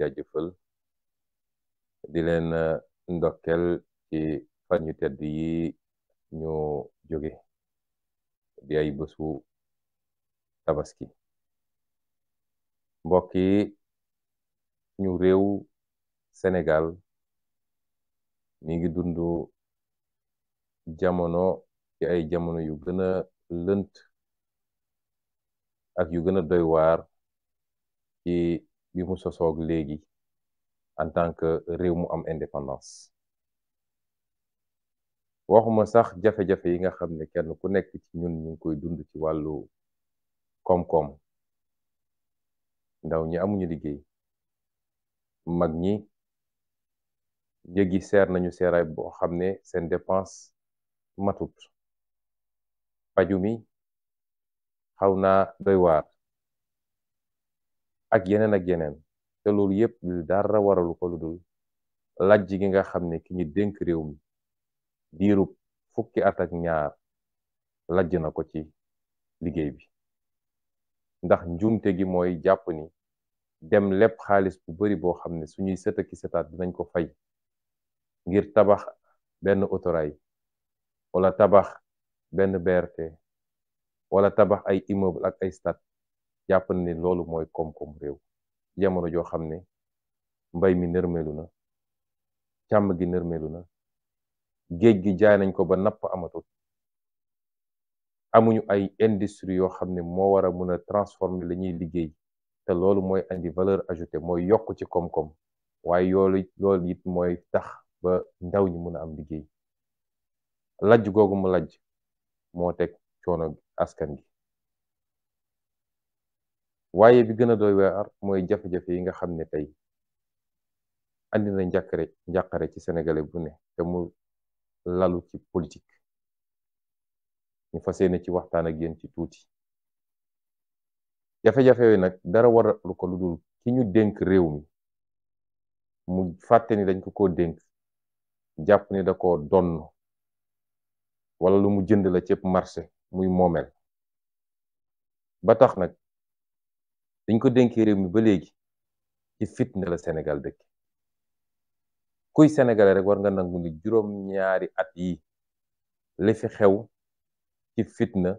jaajëfal di leen ndokkel ci fan yu tedd yi ñu jóge di ay bésu tabaski mbokk yi ñu réew Sénégal mi ngi dund jamono ci ay jamono yu gën a lënt ak yu gën a doy waar ci bi mu sosoog léegi en tant que réew mu am indépendance waxuma sax jafe-jafe yi nga xam ne kenn ku nekk ci ñun ñu ngi koy dund ci wàllu koom-koom ndaw ñi amuñu liggéey mag ñi njëgi seer nañu seeraay boo xam ne seen dépense matut paju mi xaw naa doy waar ak yeneen te loolu yépp dara waralu ko lu dul lajj gi nga xam ne ki ñu dénk réew mi diirub fukki at ak ñaar lajj na ko ci liggéey bi ndax njuumte gi mooy jàpp ni dem lépp xaalis bu bari boo xam ne suñuy sëta ki sëtaat dinañ ko fay ngir tabax benn autorail wala tabax benn BRT wala tabax ay immeuble ak ay stade jàpp ni loolu mooy koom-koom réew jamono joo xam ne mbay mi nërmeelu na càmm gi nërmeelu na géej gi jaay nañ ko ba napp amatul amuñu ay industrie yoo xam ne moo war a mën a transformer la ñuy liggéey te loolu mooy andi valeur ajoutée mooy yokk ci koom-koom waaye loolu it mooy tax ba ndaw ñi mën a am liggéey lajj googu mu lajj moo teg coono askan gi waaye bi gën a doy waar mooy jafe-jafe yi nga xam ne tey andi na njàqare ci sénégalais bu ne te mu lalu ci politique ñu fas yéene ci waxtaan ak yéen ci tuuti jafe-jafe yooyu nag dara waralu ko lu dul ki ñu dénk réew mi mu fàtte ni dañ ko dénk jàpp ni da ko donn wala lu mu jënd la ci marché muy moomeel ba tax nag dañ ko dénkee réew mi ba léegi ci fitna la Sénégal dëkk kuy sénégalais rek war nga nangu ni juróom-ñaari at yi li fi xew ci fitna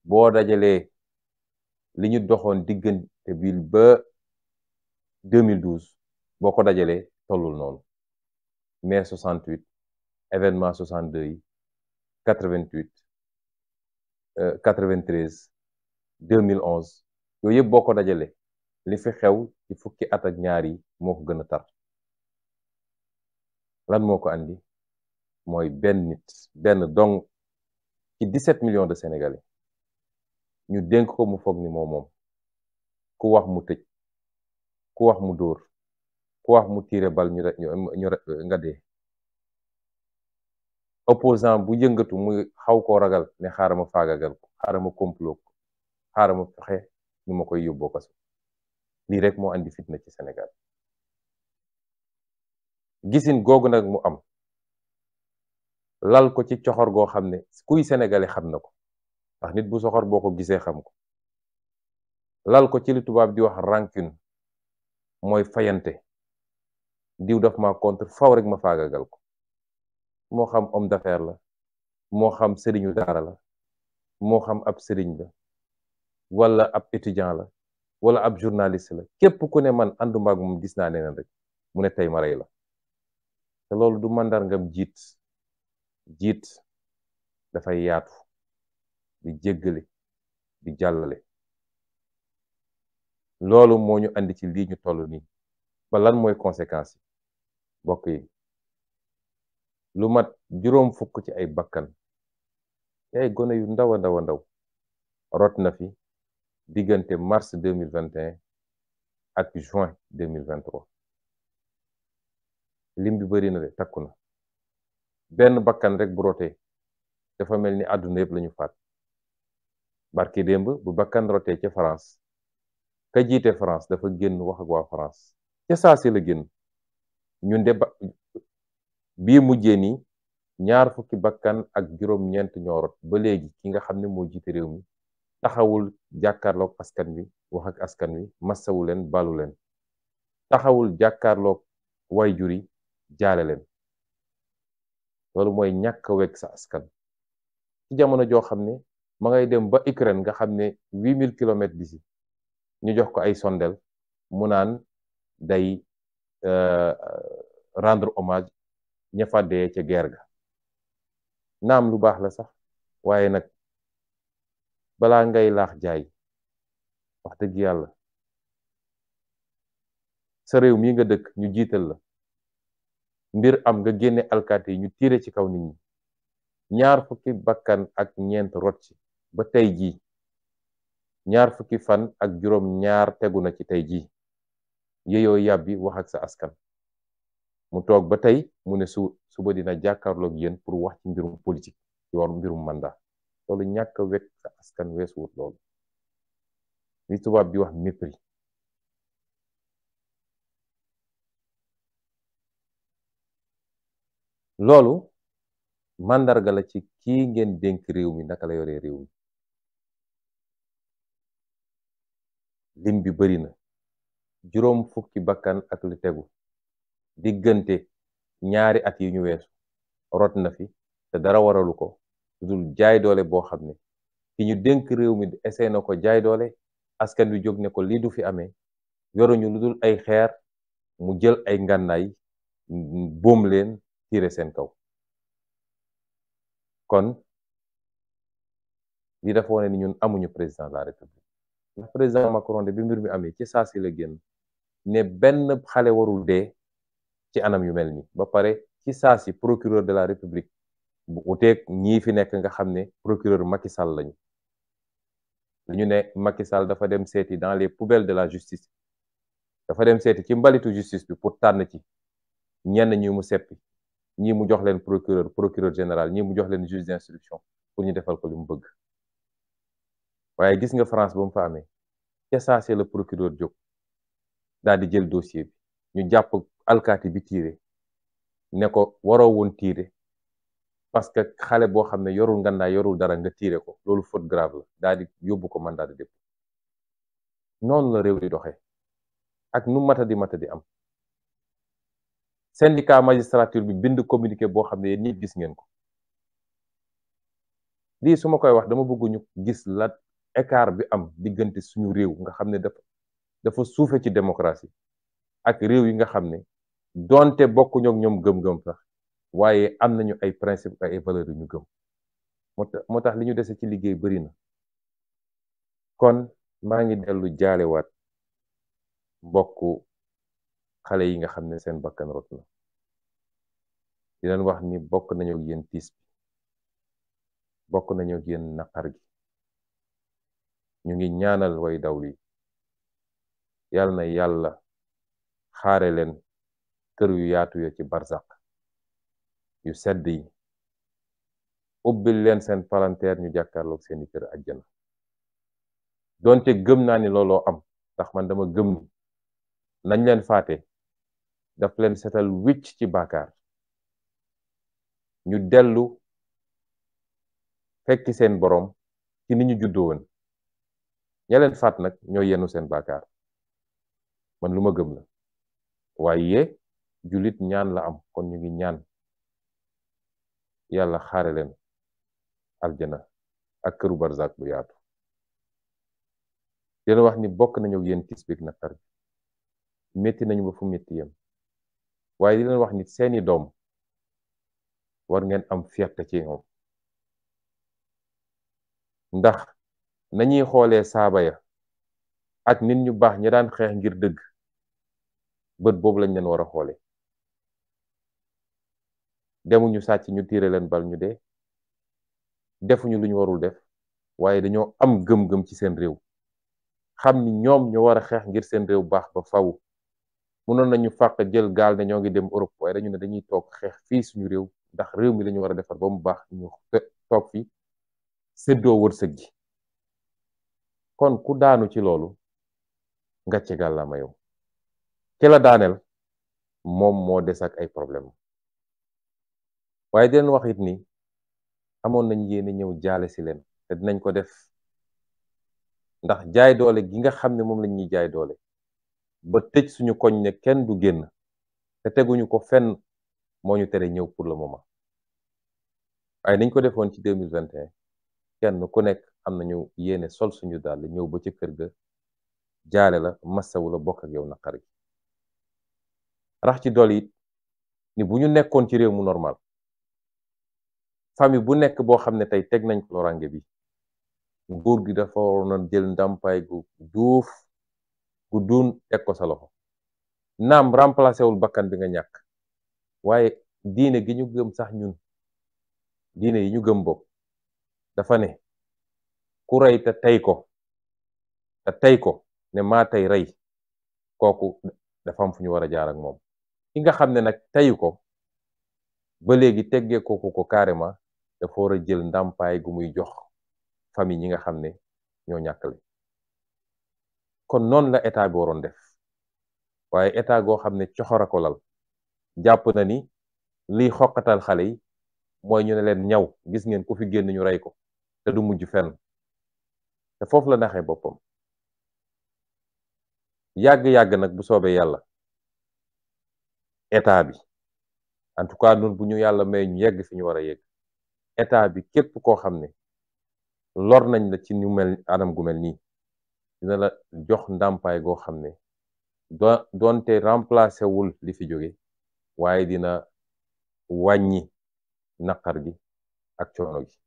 boo dajalee li ñu doxoon diggante bi ba 2012 boo ko dajalee tollul noonu mai 68 événement 62 yi 88 93 2011 yooyu yëpp boo ko dajalee li fi xew ci fukki at ak ñaar yi moo ko gën a tar lan moo ko andi mooy benn dong ci 17 millions de sénégalais ñu dénk ko mu foog ni moom ku wax mu tëj ku wax mu dóor ku wax mu tiire bal ñu nga dee opposant bu yëngatu muy xaw koo ragal ne xaaral ma faagagal ko xaaral ma complot ko xaaral ma fexe nu ma koy yóbboo kaso lii rek moo andi fitna ci Sénégal gisin googu nag mu am lal ko ci coxor goo xam ne kuy sénégalais xam na ko ndax nit bu soxor boo ko gisee xam ko lal ko ci li tubaab di wax rancune mooy fayante diw daf ma contre faw rek ma faagagal ko moo xam homme d'affaires la moo xam sëriñu daara la moo xam ab sëriñ la wala ab étudiant la wala ab journaliste la képp ku ne man ànduma ak moom gis naa neneen rek mu ne tey ma rey la te loolu du màndargam jiit dafay yaatu di jéggale di jàllale loolu moo ñu andi ci lii ñu toll nii ba lan mooy conséquence yi mbokk yi lu mat juróom fukk ci ay bakkan ci ay gone yu ndaw a ndaw rot na fi diggante mars 2021 ak juin 2023 lim bi bari na de takku na benn bakkan rek bu rotee dafa mel ni àdduna yëpp lañu faat barki démb bu bakkan rotee ca France ka jiite France dafa génn wax ak waa France ca saa si la génn ñun de bii mujjee nii ñaar fukki bakkan ak juróom-ñeent ñoo rot ba léegi ki nga xam ne moo jiite réew mi taxawul jàkkaarloog askan wi wax ak askan wi massawu leen balu leen taxawul jàkkaarloog waajur yi jaale leen. loolu mooy ñàkk a wekk sa askan ci jamono joo xam ne ma ngay dem ba Ukraine nga xam ne 8000 kilomètres d'ici ñu jox ko ay sondel mu naan day rendre hommage ña fa dee ca guerre ga. naam lu baax la sax waaye nag balaa ngay laax jaay wax dëgg yàlla sa réew mii nga dëkk ñu jiital la mbir am nga génne alkaati yi ñu tiire ci kaw nit ñi ñaar fukki bakkan ak ñeent rot ci ba tey jii ñaar fukki fan ak juróom ñaar tegu na ci tey jii yeyoo yàbbi wax ak sa askan mu toog ba tey mu ne suba dina jàkkaarloog yéen pour wax ci mbirum politique ci war mbirum mandat loolu ñàkk a wekk sa askan weesuwut loolu li tubaab di wax mépris. loolu màndarga la ci kii ngeen dénk réew mi naka la yoree réew mi. lim bi bari na juróom fukki bakkan ak lu tegu diggante ñaari at yi ñu weesu rot na fi te dara waralu ko lu dul jaay doole boo xam ne ki ñu dénk réew mi essayé na ko jaay doole askan wi jóg ne ko lii du fi amee yoruñu lu dul ay xeer mu jël ay ngànnaay boom leen tiire seen kaw. kon li dafa wane ni ñun amuñu président de la république ndax président Macron de bi mbir mi amee ci saa si la génn ne benn xale warul dee ci anam yu mel ni ba pare ci saa si procureur de la république bu uteeg ñii fi nekk nga xam ne procureur Macky Sall lañu ñu ne Macky Sall dafa dem seeti dans les poubelles de la justice dafa dem seeti ci mbalitu justice bi pour tànn ci ñenn ñi mu seppi ñii mu jox leen procureur général ñii mu jox leen juge d'instruction pour ñu defal ko li mu bëgg. waaye gis nga France ba mu fa amee ca saase la procureur jóg daal di jël dossier bi ñu jàpp alkaati bi tiire ne ko waroo woon tiire parce que xale boo xam ne yorul ngandaay yorul dara nga tiire ko loolu faute grave la daal di yóbbu ko mandat de dépôt. noonu la réew di doxee ak nu matadi am. syndicat magistrature bi bind communiqué boo xam ne yéen ñi gis ngeen ko lii su ma koy wax dama bëgg ñu gis la écart bi am diggante suñu réew nga xam ne dafa suufe ci démocratie ak réew yi nga xam ne donte bokkuñu ak ñoom gëm-gëm sax waaye am nañu ay principe ay valeurs yu ñu gëm moo tax li ñu dese ci liggéey bari na. kon maa ngi dellu jaalewaat mbokku xale yi nga xam ne seen bakkan rot na di leen wax ni bokk nañu ak yéen tiis bi bokk nañu ak yéen naqar gi ñu ngi ñaanal way dawlu yi yàlla na yàlla xaare leen kër yu yaatu ya ci barzak yu sedd yi ubbil leen seen palanteer ñu jàkkaarloog seeni kër àjjana donte gëm naa ni looloo am ndax man dama gëm ni nañ leen faate daf leen setal wicc ci baakaar ñu dellu fekki seen boroom ci ni ñu juddoo woon ña leen faat nag ñoo yenu seen baakaar man lu ma gëm la waaye jullit ñaan la am kon ñu ngi ñaan yàlla xaare leen aljana ak këru barzak bu yaatu dina wax ni bokk nañu ak yéen tiis bi naqar bi métti nañu ba fu métti yem waaye di leen wax ni seeni doom war ngeen am fierté ci ñoom ndax nañuy xoolee saaba ya ak nit ñu baax ña daan xeex ngir dëgg bët boobu lañ leen war a xoole demuñu sàcc ñu tiire leen bal ñu dee defuñu lu ñu warul def waaye dañoo am gëm-gëm ci seen réew xam ni ñoom ñoo war a xeex ngir seen réew baax ba faw mënoon nañu fàq jël gaal ne ñoo ngi dem Europe waaye dañu ne dañuy toog xeex fii suñu réew ndax réew mi lañu war a defar ba mu baax ñu toog fi séddoo wërsëg gi kon ku daanu ci loolu ngàcce gàllaama yow ki la daaneel moom moo des ak ay problème waaye di leen wax it ni amoon nañ yéene ñëw jaale si leen te dinañ ko def ndax jaay doole gi nga xam ne moom lañ ñuy jaay doole ba tëj suñu koñ ne kenn du génn te teguñu ko fenn moo ñu tere ñëw pour le moment waaye niñ ko defoon ci 2021 kenn ku nekk am nañu yéene sol suñu dàll ñëw ba ca kër ga jaale la massawu la bokk ak yow naqar gi rax ci dolli it ni bu ñu nekkoon ci réew mu normal famille bu nekk boo xam ne tey teg nañ ko lorange bi nguur gi dafa waroon a jël ndàmpaay gu duuf gu duun teg ko sa loxo naam remplacé wul bakkan bi nga ñàkk waaye diine gi ñu gëm sax ñun diine yi ñu gëm bopp dafa ne ku rey te tey ko ne maa tey rey kooku dafa am fu ñu war a jaar ak moom ki nga xam ne nag teyu ko ba léegi teggee ko carrément dafa war a jël ndàmpaay gu muy jox famille ñi nga xam ne ñoo ñàkkale kon noonu la état bi waroon def waaye état goo xam ne coxora ko lal jàpp na ni liy xoqatal xale yi mooy ñu ne leen ñaw gis ngeen ku fi génn ñu rey ko te du mujj fenn te foofu la naxee boppam yàgg-yàgg nag bu soobee yàlla état bi en tout cas nun bu ñu yàlla may ñu yegg fi ñu war a yegg état bi képp koo xam ne lor nañ la ci ñu mel anam gu mel nii dina la jox ndàmpaay goo xam ne doonte remplacé wul li fi jóge waaye dina wàññi naqar gi ak coono gi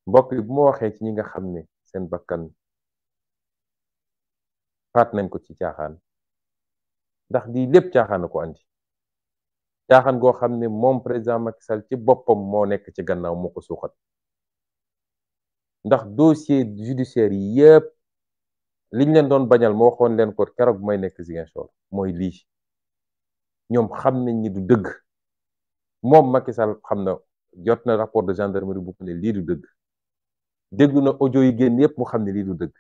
mbokk yi bu ma waxee ci ñi nga xam ne seen bakkan faat nañ ko ci caaxaan ndax lii lépp caaxaan a ko andi caaxaan goo xam ne moom président Macky Sall ci boppam moo nekk ci gannaaw moo ko suuxat ndax dossier judiciaire yi yëpp liñ leen doon bañal moo waxoon leen ko keroog bu may nekk Ziguinchor mooy lii ñoom xam nañ ni du dëgg moom Macky Sall xam na jot na rapport de gendarmerie bu ko ne lii du dëgg déglu na audio yi génn yëpp mu xam ne lii du dëgg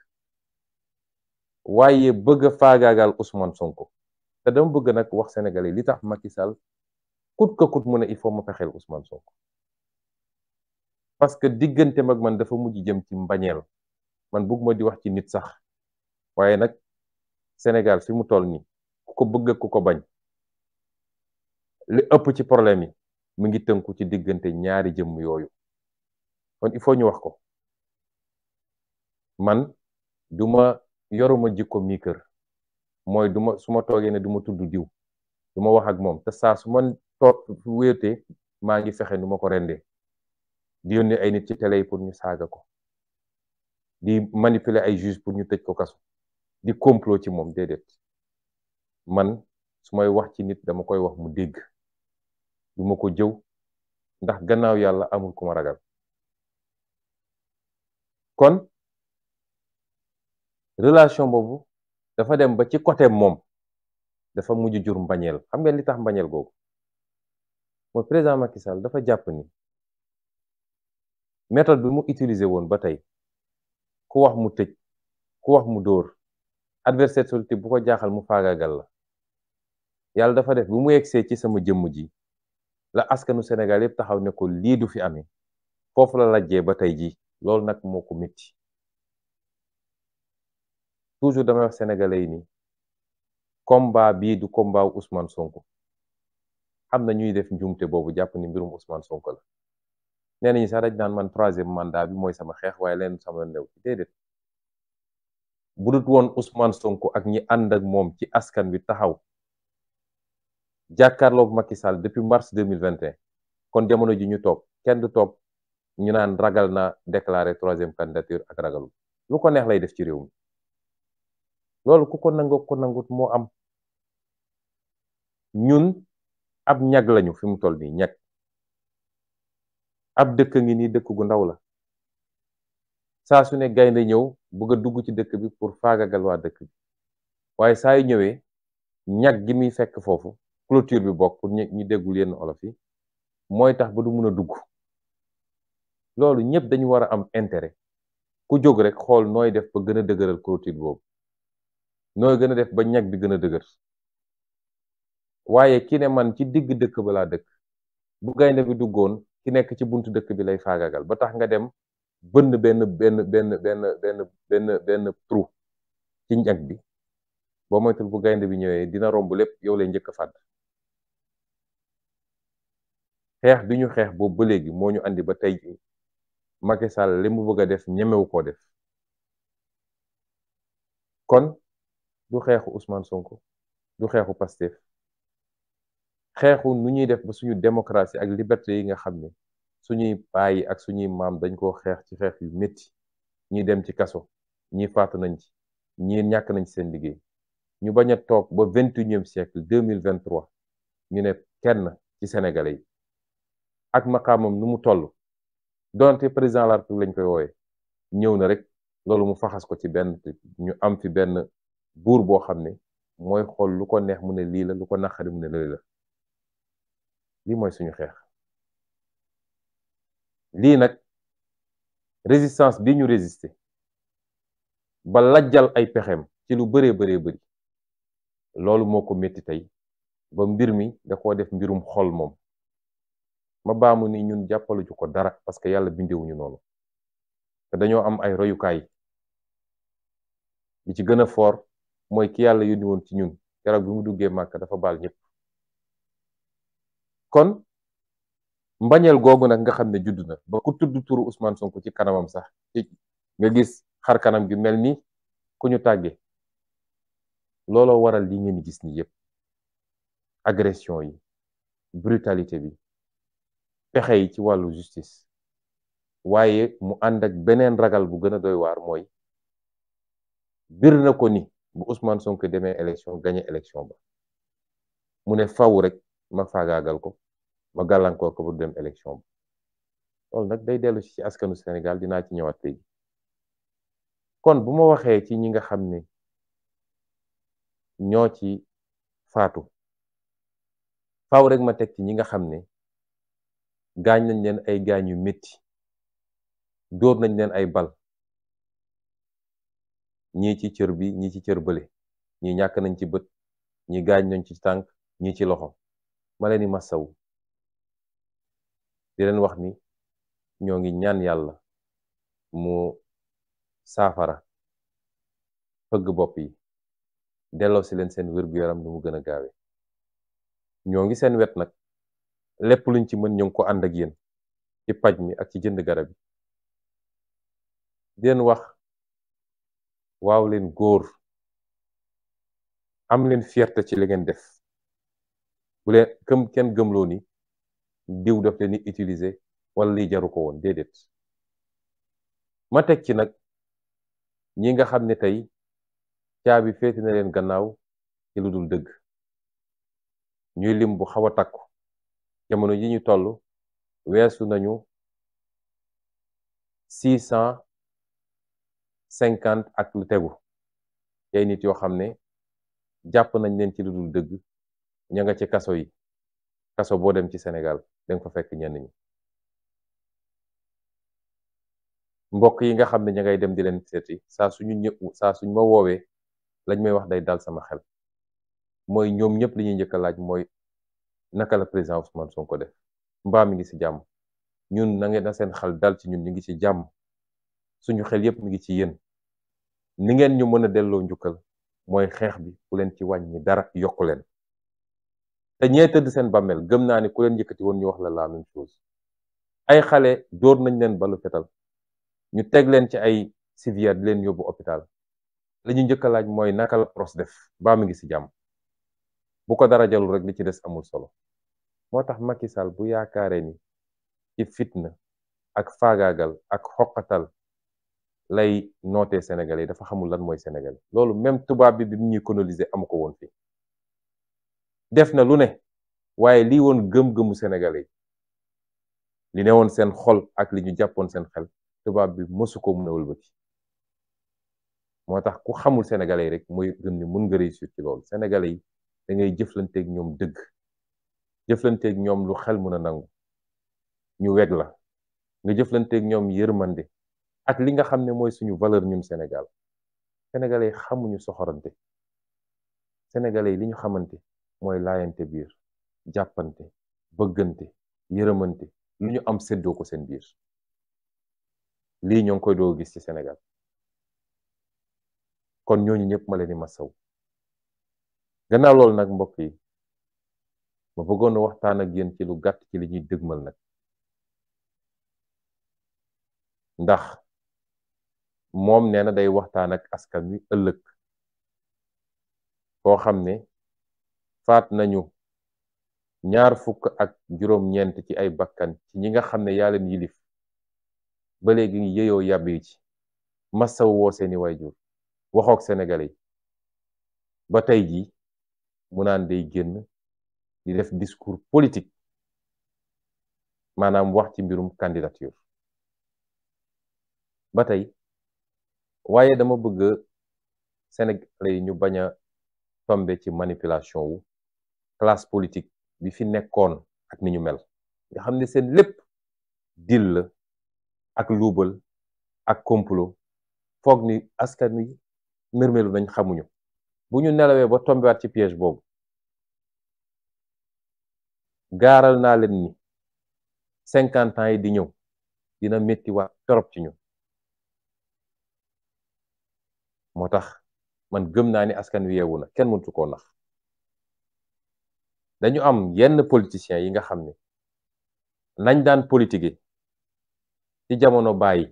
waaye bëgg a faagaagal Ousmane Sonko te dama bëgg nag wax Sénégalais li tax Macky Sall kut ka kut mu ne il faut ma fexeel Ousmane Sonko parce que diggante mag man dafa mujj jëm ci mbañeel man bëgguma di wax ci nit sax waaye nag Sénégal fi mu toll nii ku ko bëgg ku ko bañ li ëpp ci problème yi mu ngi tënku ci diggante ñaari jëmm yooyu kon il faut ñu wax ko man duma yoruma jikko mii kër mooy duma su ma toogee ne duma tudd diw duma wax ak moom te saa su man toog wéetee maa ngi fexe nu ma ko rendee di yónnee ay nit ci télé yi pour ñu saaga ko di manipuler ay juge pour ñu tëj ko kaso di complot ci moom déedéet man su may wax ci nit dama koy wax mu dégg duma ko jëw ndax gannaaw yàlla amul ku ma ragal kon relation boobu dafa dem ba ci côté moom dafa mujj jur mbañeel xam ngeen li tax mbañeel googu mooy président Macky Sall dafa jàpp ni méthode bi mu utiliser woon ba tey ku wax mu tëj ku wax mu dóor adversaire politique bu ko jaaxal mu faagaagal la yàlla dafa def bu mu yegsee ci sama jëmm ji la askanu Sénégal yëpp taxaw ne ko lii du fi amee foofu la lajjee ba tey ji loolu nag moo ko métti toujours damay wax sénégalais yi ni combat bii du combat wu Ousmane Sonko am na ñuy def njuumte boobu jàpp ni mbirum Ousmane Sonko la nee nañu sax dañ naan man 3e mandat bi mooy sama xeex waaye leen sama new ci déedéet bu dut woon Ousmane Sonko ak ñi ànd ak moom ci askan wi taxaw jàkkaarloog Macky Sall depuis mars 2021 kon jamono ji ñu toog kenn du toog ñu naan ragal na déclarer 3e candidature ak ragalul lu ko neex lay def ci réew mi loolu ku ko nangoo ko nangut moo am ñun ab ñag lañu fi mu toll nii ñag ab dëkk ngi nii dëkk gu ndaw la saa su ne gaynde ñëw bëgg a dugg ci dëkk bi pour faagagal waa dëkk bi waaye saa yu ñëwee ñag gi muy fekk foofu clôture bi bokk pour ñu déggul yenn olof yi mooy tax ba du mun a dugg loolu ñëpp dañu war a am intérêt ku jóg rek xool nooy def ba gën a dëgëral clôture boobu nooy gën a def ba ñag bi gën a dëgër waaye ki ne man ci digg dëkk ba laa dëkk bu gaynde bi duggoon ki nekk ci buntu dëkk bi lay faagagal ba tax nga dem bënn benn trou ci ñag bi boo moytul bu gaynde bi ñëwee dina romb lépp yow lay njëkk a fàdd. xeex bi ñu xeex boobu ba léegi moo ñu andi ba tey jii Macky Sall li mu bëgg a def ñemewu koo def. kon du xeexu Ousmane Sonko du xeexu Pastef xeexu nu ñuy def ba suñu démocratie ak liberté yi nga xam ne suñuy baay ak suñuy maam dañ koo xeex ci xeex yu métti ñii dem ci kaso ñii faatu nañ ci ñii ñàkk nañ ci seen liggéey ñu bañ a toog ba 21e siècle 2023 ñu ne kenn ci sénégalais yi ak maqaamam nu mu toll donte président de la République lañ koy wooye ñëw na rek loolu mu faxas ko ci benn ñu am fi benn buur boo xam ne mooy xool lu ko neex mu ne lii la lu ko naqari mu ne lii la lii mooy suñu xeex. lii nag résistance bi ñu résister ba lajjal ay pexeem ci lu bëree bëri loolu moo ko métti tey ba mbir mi da koo def mbirum xol moom ma baamu ni ñun jàppaluñu ko dara parce que yàlla bindewuñu noonu te dañoo am ay royukaay li ci gën a fort mooy ki yàlla yónni woon ci ñun keroog bi mu duggee màkk dafa baal ñëpp. kon mbañeel googu nag nga xam ne judd na ba ku tudd turu Ousmane Sonko ci kanamam sax nga gis xar kanam gi mel ni ku ñu tàggee looloo waral li ngeen gis ni yépp agression yi brutalité bi pexe yi ci wàllu justice waaye mu ànd ak beneen ragal bu gën a doy waar mooy bir na ko ni bu Ousmane Sonko demee élection gagné élection ba mu ne faw rek ma faagaagal ko ma gàllankoor ko bu dem élection ba loolu nag day dellu ci askanu Sénégal dinaa ci ñëwaat léegi. kon bu ma waxee ci ñi nga xam ne ñoo ci faatu faaw rek ma teg ci ñi nga xam ne gaañ nañ leen ay gaañ yu métti dóor nañ leen ay bal ñii ci cër bi ñii ci cër bële ñii ñàkk nañ ci bët ñii gaañ nañ ci tànk ñii ci loxo ma leen di masawu di leen wax ni ñoo ngi ñaan yàlla mu saafara fëgg bopp yi delloo si leen seen wér-gu-yaram nu mu gën a gaawe ñoo ngi seen wet nag lépp luñ ci mën ñu ngi ko ànd ak yéen ci paj mi ak ci jënd garab yi di leen wax waaw leen góor am leen fierté ci li ngeen def bu leen kenn gëmloo ni diw daf leen di utiliser wala lii jaru ko woon déedéet ma teg ci nag ñi nga xam ne tey caabi féeti na leen gannaaw ci lu dul dëgg ñuy lim bu xaw a takku jamono ji ñu toll weesu nañu 650 ak lu tegu ay nit yoo xam ne jàpp nañ leen ci lu dul dëgg ña nga ci kaso yi kaso boo dem ci Sénégal danga fa fekk ñenn ñi mbokk yi nga xam ne ña ngay dem di leen seeti saa suñ ma woowee lañ may wax day dal sama xel mooy ñoom ñëpp li ñuy njëkk a laaj mooy naka la président Ousmane Sonko def mbaa mi ngi ci jàmm ñun na ngeen na seen xel dal ci ñun ñu ngi ci jàmm suñu xel yëpp mi ngi ci yéen ni ngeen ñu mën a delloo njukkal mooy xeex bi ku leen ci wàññi dara yokku leen te ñee tëdd seen bàmmeel gëm naa ni ku leen yëkkati woon ñu wax la même chose ay xale dóor nañ leen balu fetal ñu teg leen ci ay civière di leen yóbbu hôpital la ñu njëkk a laaj mooy naka la pros def baa mi ngi ci jàmm bu ko dara jalul rek li ci des amul solo moo tax Macky Sall bu yaakaaree ni ci fitna ak faagaagal ak xoqatal lay nootee Sénégal yi dafa xamul lan mooy Sénégal loolu même tubaab bi mu ñuy coloniser amu ko woon fii def na lu ne waaye lii woon gëm-gëmu Sénégalais yi li ne woon seen xol ak li ñu jàppoon seen xel tubaab bi mësu ko mun a wëlbati moo tax ku xamul Sénégalais yi rek mooy gëm ni mun nga réussir ci loolu Sénégalais yi da ngay jëflanteeg ñoom dëgg jëflanteeg ñoom lu xel mën a nangu ñu weg la nga jëflanteeg ñoom yërmande ak li nga xam ne mooy suñu valeur ñun Sénégal Sénégalais yi xamuñu soxorante Sénégalais yi li ñu xamante mooy laayante biir jàppante bëggante yërëmante lu ñu am séddoo ko seen biir lii ñoo ngi koy doo gis ci Sénégal kon ñooñu ñëpp ma leen di masaw gannaaw loolu nag mbokk yi ma bëggoon waxtaan ak yéen ci lu gàtt ci li ñuy dëgmal nag ndax moom nee na day waxtaan ak askan wi ëllëg koo xam ne faat nañu 26 ci ay bakkan ci ñi nga xam ne yaa leen yilif ba léegi ngi yeyoo yàbbi ci massaw woo seeni waajur waxook Sénégalais yi ba tey jii mu naan day génn di def discours politique maanaam wax ci mbirum candidature ba tey waaye dama bëgg Sénégalais yi ñu bañ a tombe ci manipulation wu classe politique bi fi nekkoon ak ni ñu mel nga xam ne seen lépp dil la ak luubal ak complot foog ni askan wi nërmelu nañ xamuñu bu ñu nelawee ba tombewaat ci piège boobu gaaral naa leen ni 50 ans yi di ñëw dina métti waat torop ci ñu moo tax man gëm naa ni askan wi yeewu na kenn mëntu koo nax dañu am yenn politiciens yi nga xam ne nañ daan politiquer ci jamono bàyyi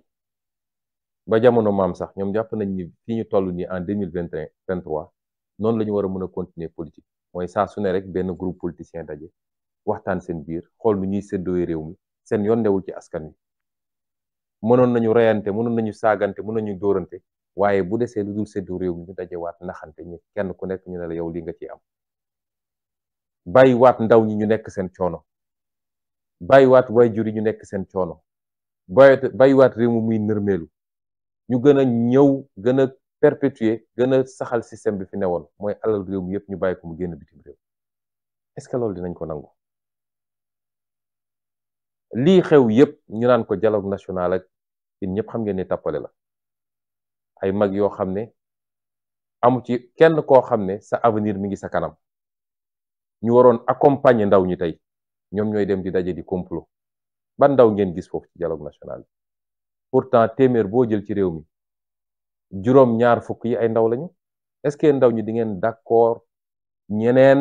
ba jamono maam sax ñoom jàpp nañ ni fii ñu toll nii en 2023 noonu la ñu war a mën a continuer politique mooy saa su ne rek benn groupe politicien daje waxtaan seen biir xool nu ñuy séddooy réew mi seen yoon newul ci askan wi mënoon nañu reyante mënoon nañu saagante mënoon nañu dóorante waaye bu desee lu dul séddoo réew mi ñu daje waat naxante ñi kenn ku nekk ñu ne la yow li nga ciy am bàyyi waat ndaw ñi ñu nekk seen coono bàyyi waat waajur yi ñu nekk seen coono bàyyi waat réew mi muy nërmeelu ñu gën a ñëw gën a perpétuer gën a saxal système bi fi newoon mooy alal réew mi yëpp ñu bàyyi ko mu génn bitim réew est-ce que loolu dinañ ko nangu lii xew yëpp ñu naan ko dialogue national ak yéen ñëpp xam ngeen ni tappale la ay mag yoo xam ne amu ci kenn koo xam ne sa avenir mi ngi sa kanam ñu waroon accompagner ndaw ñi tey ñoom ñooy dem di daje di complot ban ndaw ngeen gis foofu ci dialogue national pourtant téeméer boo jël ci réew mi juróom ñaar fukk yi ay ndaw lañu est-ce que ndaw ñi di ngeen d'accord ñeneen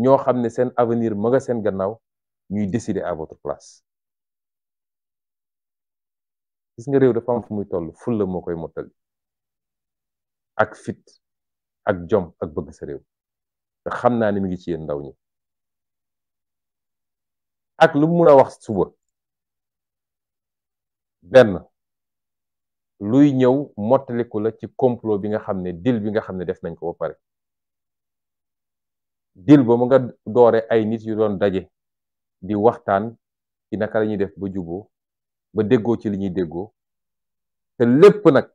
ñoo xam ne seen avenir ma nga seen gannaaw ñuy décider à votre place gis nga réew dafa am fu muy toll fulla moo koy mottali ak fit ak jom ak bëgg sa réew te xam naa ni mi ngi ci yéen ndaw ñi ak lu mu mun a wax suba benn luy ñëw mottaliku la ci complot bi nga xam ne deal bi nga xam ne def nañ ko ba pare deal ba mu nga doore ay nit yu doon daje di waxtaan ci naka la ñuy def ba juboo ba déggoo ci li ñuy déggoo te lépp nag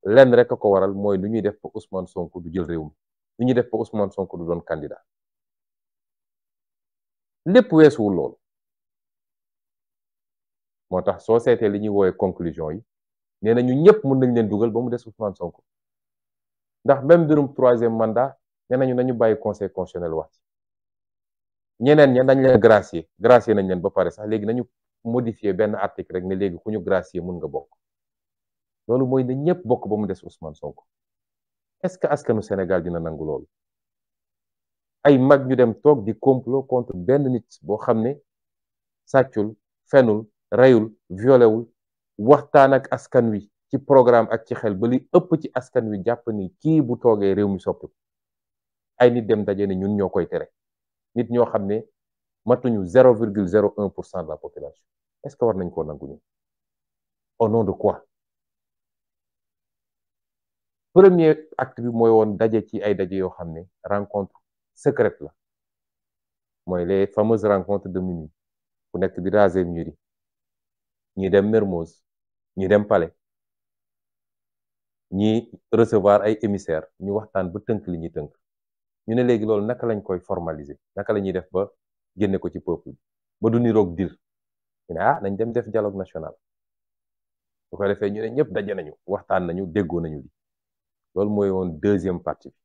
lenn rek a ko waral mooy lu ñuy def ba Ousmane Sonko du jël réew mi lu ñuy def ba Ousmane Sonko du doon candidat lépp weesuwul loolu moo tax soo seetee li ñuy woowee conclusion yi nee na ñu ñëpp mën nañ leen dugal ba mu des Ousmane Sonko ndax même mbirum 3e mandat nee nañu nañu bàyyi conseil constitutionnel wax ci ñeneen ña dañ leen gracier nañ leen ba pare sax léegi nañu modifier benn article rek ne léegi ku ñu gracier mun nga bokk loolu mooy ne ñëpp bokk ba mu des Ousmane Sonko est-ce que askanu Sénégal dina nangu loolu ay mag ñu dem toog di complot contre benn nit boo xam ne sàccul fenul reyul violewul waxtaan ak askan wi ci programme ak ci xel ba li ëpp ci askan wi jàpp ni kii bu toogee réew mi soppi ay nit dem daje ne ñun ñoo koy tere nit ñoo xam ne matuñu 0,01% de la population est-ce que war nañ koo nangu ñu au nom de quoi premier acte bi mooy woon daje ci ay daje yoo xam ne rencontre secrète la mooy les fameuses rencontres de minuit ku nekk di raser mur yi ñi dem Mermoz ñi dem Palais ñi recevoir ay émissaires ñu waxtaan ba tënk li ñuy tënk ñu ne léegi loolu naka lañ koy formaliser naka la ñuy def ba génne ko ci peuple bi ba du niroog dir ñu ne nañ dem def dialogue national bu ko defee ñu ne ñëpp daje nañu waxtaan nañu déggoo nañu li loolu mooy woon deuxième partie bi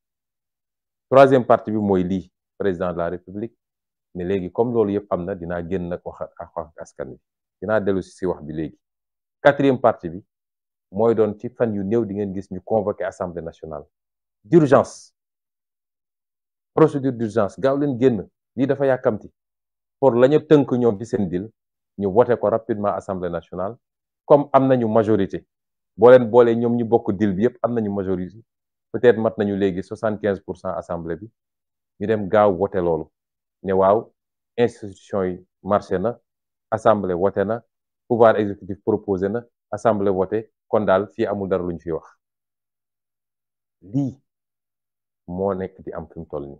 troisième partie bi mooy lii président de la république ne léegi comme loolu yëpp am na dinaa génn nag wax ak askan wi dinaa dellu si wax bi léegi quatrième partie bi mooy doon ci fan yu néew di ngeen gis ñu convoqué assemblée nationale d'urgence procédure d'urgence gaaw leen génn lii dafa yàkkamti pour la ñu tënk ñoom ci seen deal ñu voté ko rapidement assemblée nationale comme am nañu majorité boo leen boolee ñoom ñu bokk deal bi yëpp am nañu majorité peut-être mat nañu léegi 75% assemblée bi ñu dem gaaw voté loolu ne waaw institution yi marché na assemblée voté na pouvoir exécutif proposé na assemblée voté kon daal fii amul dara lu ñu fi wax lii moo nekk di am fi mu toll nii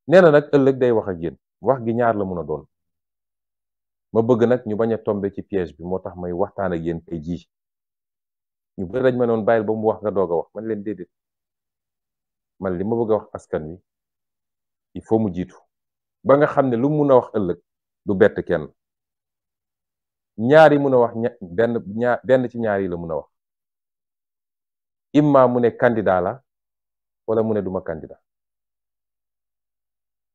nee na nag ëllëg day wax ak yéen wax gi ñaar la mun a doon ma bëgg nag ñu bañ a tombe ci piège bi moo tax may waxtaan ak yéen tey jii ñu bëri dañ ma noon bàyyil ba mu wax nga doog a wax man leen déedéet man li ma bëgg a wax askan wi il faut mu jiitu ba nga xam ne lu mun a wax ëllëg du bett kenn ñaar yi mun a wax benn ci ñaar yi la mun a wax imma mu ne candidat la wala mu ne duma candidat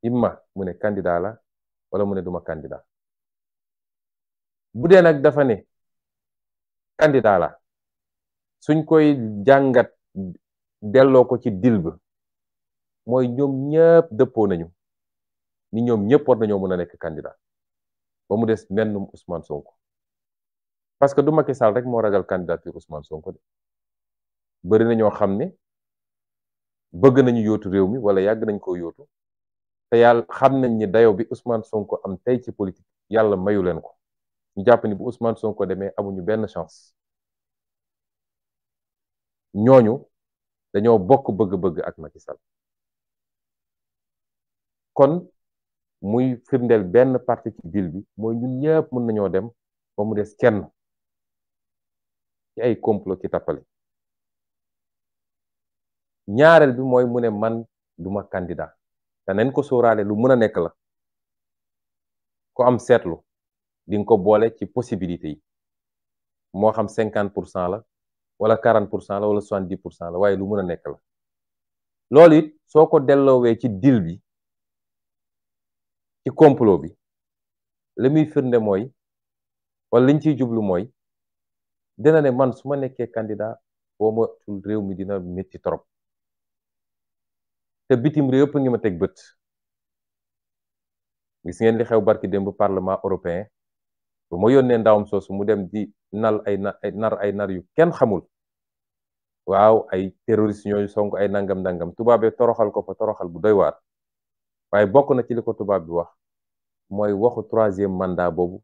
imma mu ne candidat la wala mu ne duma candidat bu dee nag dafa ne candidat la suñ koy jàngat delloo ko ci dil ba mooy ñoom ñëpp dëppoo nañu ni ñoom ñëpp war nañoo mën a nekk candidat ba mu des mennum Ousmane Sonko parce que du Macky Sall rek moo ragal candidature Ousmane Sonko de bëri na ñoo xam ne bëgg nañu yóotu réew mi wala yàgg nañ koo yóotu te yàlla xam nañ ni dayo bi Ousmane Sonko am tey ci politique yàlla mayu leen ko ñu jàpp ni bu Ousmane Sonko demee amuñu benn chance ñooñu dañoo bokk bëgg-bëgg ak Macky Sall kon muy firndeel benn parti ci deal bi mooy ñun ñëpp mën nañoo dem ba mu des kenn ci ay complot ci tappale ñaareel bi mooy mu ne man duma candidat te nañ ko sóoraale lu mën a nekk la ko am seetlu di nga ko boole ci possibilité yi moo xam 50% la wala 40% la wala 70% la waaye lu mën a nekk la loolu it soo ko delloowee ci deal bi ci complot bi li muy firnde mooy wala liñ ciy jublu mooy dina ne man su ma nekkee candidat boo moytul réew mi dina métti trop te bitim réew yëpp ngi ma teg bët gis ngeen li xew barki démb parlement européen bu ma yónnee ndawam soosu mu dem di nar ay nar yu kenn xamul waaw ay terroriste ñooñu sonk ay nangam tubaabee toroxal ko fa toroxal bu doy waar waaye bokk na ci li ko tubaab bi wax mooy waxu 3e mandat boobu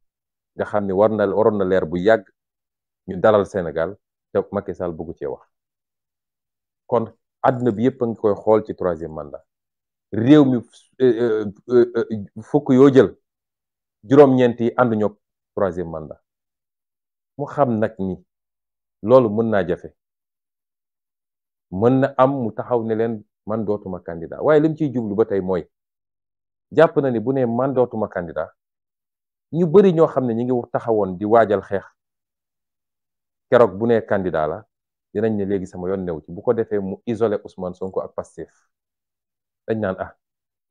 nga xam ne waroon na leer bu yàgg ñu dalal Sénégal te Macky Sall bëggu cee wax kon àdduna bi yëpp a ngi koy xool ci 3e mandat réew mi fukk yoo jël juróom-ñeent yi ànduñu ak 3e mandat mu xam nag ni loolu mën naa jafe mën na am mu taxaw ne leen man dootuma candidat waaye lim ciy jublu ba tey mooy jàpp na ni bu ne man dootuma candidat ñu bari ñoo xam ne ñi ngi taxawoon di waajal xeex keroog bu ne candidat la dinañ ne léegi sama yoon new ci bu ko defee mu isolé Ousmane Sonko ak Pastef dañ naan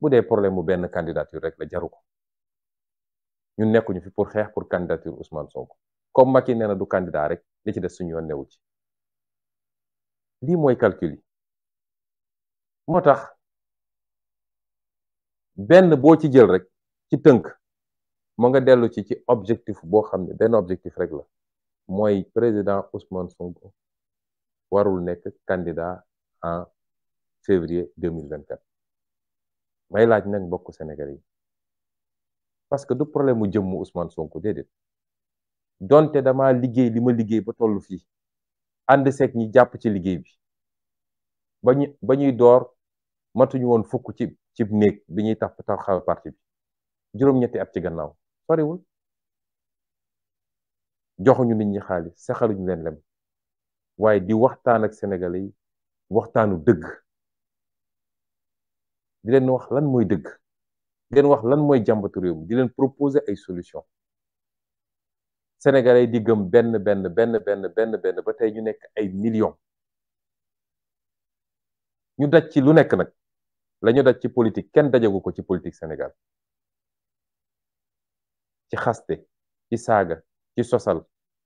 bu dee problème mu benn candidature rek la jaru ko ñun nekkuñu fi pour xeex pour candidature Ousmane Sonko comme Macky nee na du candidat rek li ci des suñu yoon newu ci lii mooy calcul yi moo tax benn boo ci jël rek ci tënk moo nga dellu ci objectif boo xam ne benn objectif rek la mooy président Ousmane Sonko warul nekk candidat en février 2024 may laaj nag mbokku Sénégalais yi parce que du problème mu jëmmu Ousmane Sonko déedéet donte dama liggéey li ma liggéey ba tollu fii ànd seeg ñi jàpp ci liggéey bi ba ñuy door matuñu woon fukk ci néeg bi ñuy taxawal parti bi juróom-ñetti at ci gannaaw soriwul joxuñu nit ñi xaalis saxaluñu leen lem waaye di waxtaan ak Sénégalais yi waxtaanu dëgg di leen wax lan mooy dëgg di leen wax lan mooy jàmbatu réew mi di leen proposer ay solution Sénégalais yi di gëm benn ba tey ñu nekk ay millions ñu daj ci lu nekk nag la ñu daj ci politique kenn dajagu ko ci politique Sénégal ci xaste ci saaga ci sosal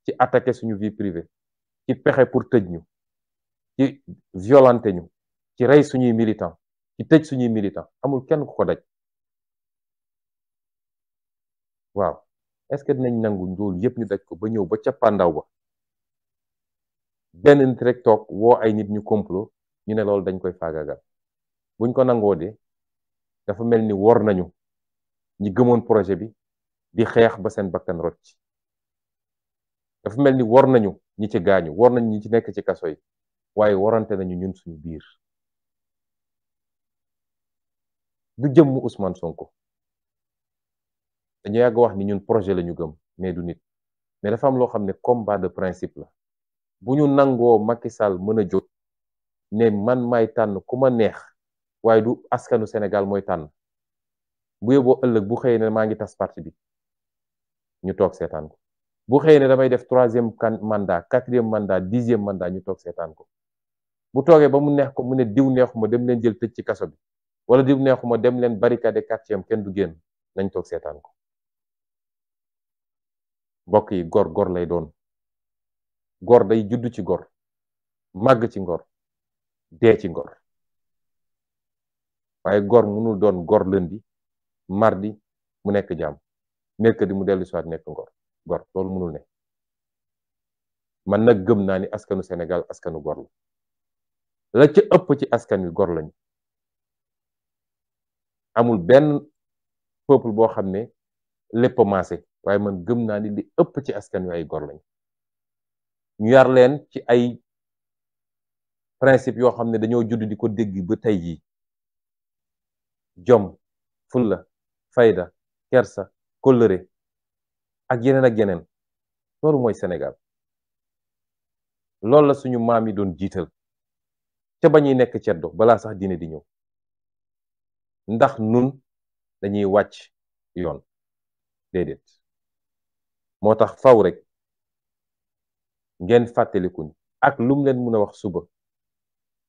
ci attaquer suñu vie privée ci pexe pour tëj ñu ci violenter ñu ci rey suñuy militant ci tëj suñuy militant amul kenn ku ko daj. waaw est-ce que dinañ nangu loolu yëpp ñu daj ko ba ñëw ba cappaandaw ba benn nit rek toog woo ay nit ñu complot ñu ne loolu dañ koy faagagal buñ ko nangoo de dafa mel ni wor nañu ñi gëmoon projet bi di xeex ba seen bakkan rot ci dafa mel ni wor nañu ñi ci gaañu wor nañu ñi ci nekk ci kaso yi waaye warante nañu ñun suñu biir du jëmm Ousmane Sonko dañu yàgg wax ni ñun projet la ñu gëm mais du nit mais dafa am loo xam ne combat de principe la bu ñu nangoo Macky Sall mën a jóg ne man may tànn ku ma neex waaye du askanu Sénégal mooy tànn bu yóbboo ëllëg bu xëyee ne maa ngi tas parti bi ñu toog seetaan ko bu xëyee ne damay def 3e mandat 4e mandat 10e mandat ñu toog seetaan ko bu toogee ba mu neex ko mu ne diw neexuma dem leen jël tëj ci kaso bi wala diw neexuma dem leen barricade quartier kenn du génn nañ toog seetaan ko mbokk yi gor lay doon gor day judd ci gor màgg ci ngor dee ci ngor waaye gor mënul doon gor lundi mardi mu nekk jàmm mercredi mu dellu soit nekk gor loolu mënul ne man nag gëm naa ni askanu Sénégal askanu gor la ca ëpp ci askan wi gor lañu amul benn peuple boo xam ne lépp maase waaye man gëm naa ni li ëpp ci askan wi ay gor lañu ñu yar leen ci ay principe yoo xam ne dañoo judd di ko dégg ba tey jii jom fulla fayda kersa kóllëre ak yeneen loolu mooy Sénégal loolu la suñu maam yi doon jiital ca ba ñuy nekk ceddo balaa sax diine di ñëw ndax nun dañuy wàcc yoon déedéet moo tax faw rek ngeen fàttalikuñ ak lum leen mën a wax suba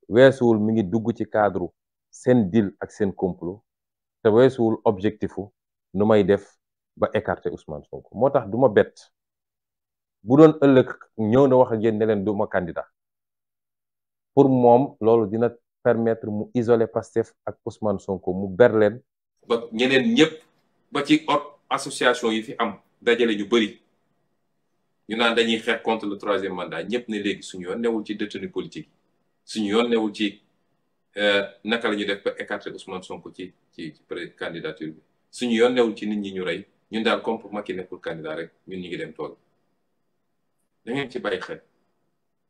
weesuwul mi ngi dugg ci cadre seen deal ak seen complot te weesuwul objectifu nu may def ba écarter Ousmane Sonko moo tax duma bett bu doon ëllëg ñëw na wax ak yéen ne leen duma candidat pour moom loolu dina permettre mu isoler Pastef ak Ousmane Sonko mu ber leen ba ñeneen ñëpp ba ci association yi fi am dajale ñu bëri ñu naan dañuy xeex contre le 3e mandat ñëpp ne léegi suñu yoon newul ci détenu politique suñu yoon newul ci naka la ñu def ba écarter Ousmane Sonko ci candidature bi suñu yoon newul ci nit ñi ñu rey ñun daal comme pour Macky nekkul candidat rek ñun ñu ngi dem tool da ngeen ci bàyyi xel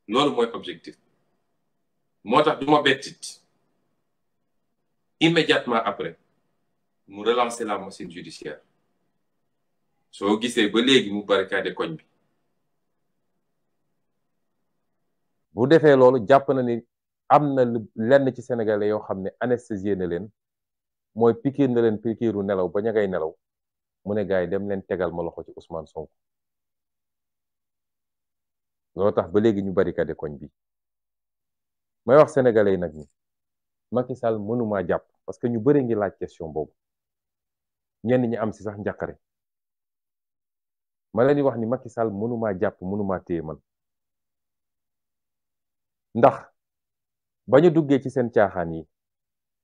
loolu mooy objectif moo tax duma bettit immédiatement après mu relancer la machine judiciaire soo gisee ba léegi mu barricade koñ bi bu defee loolu jàpp na ni am na lenn ci sénégalais yoo xam ne anesthésié na leen mooy pikiir na leen pikiiru nelaw ba ña ngay nelaw mu ne gars yi dem leen tegal ma loxo ci Ousmane Sonko loolu tax ba léegi ñu barricade koñ bi may wax sénégalais yi nag ni Macky Sall mënumaa jàpp parce que ñu bëri ngi laaj question boobu ñenn ñi am si sax njàqare ma leen di wax ni Macky Sall mënumaa jàpp mënumaa téye man ndax ba ñu duggee ci seen caaxaan yi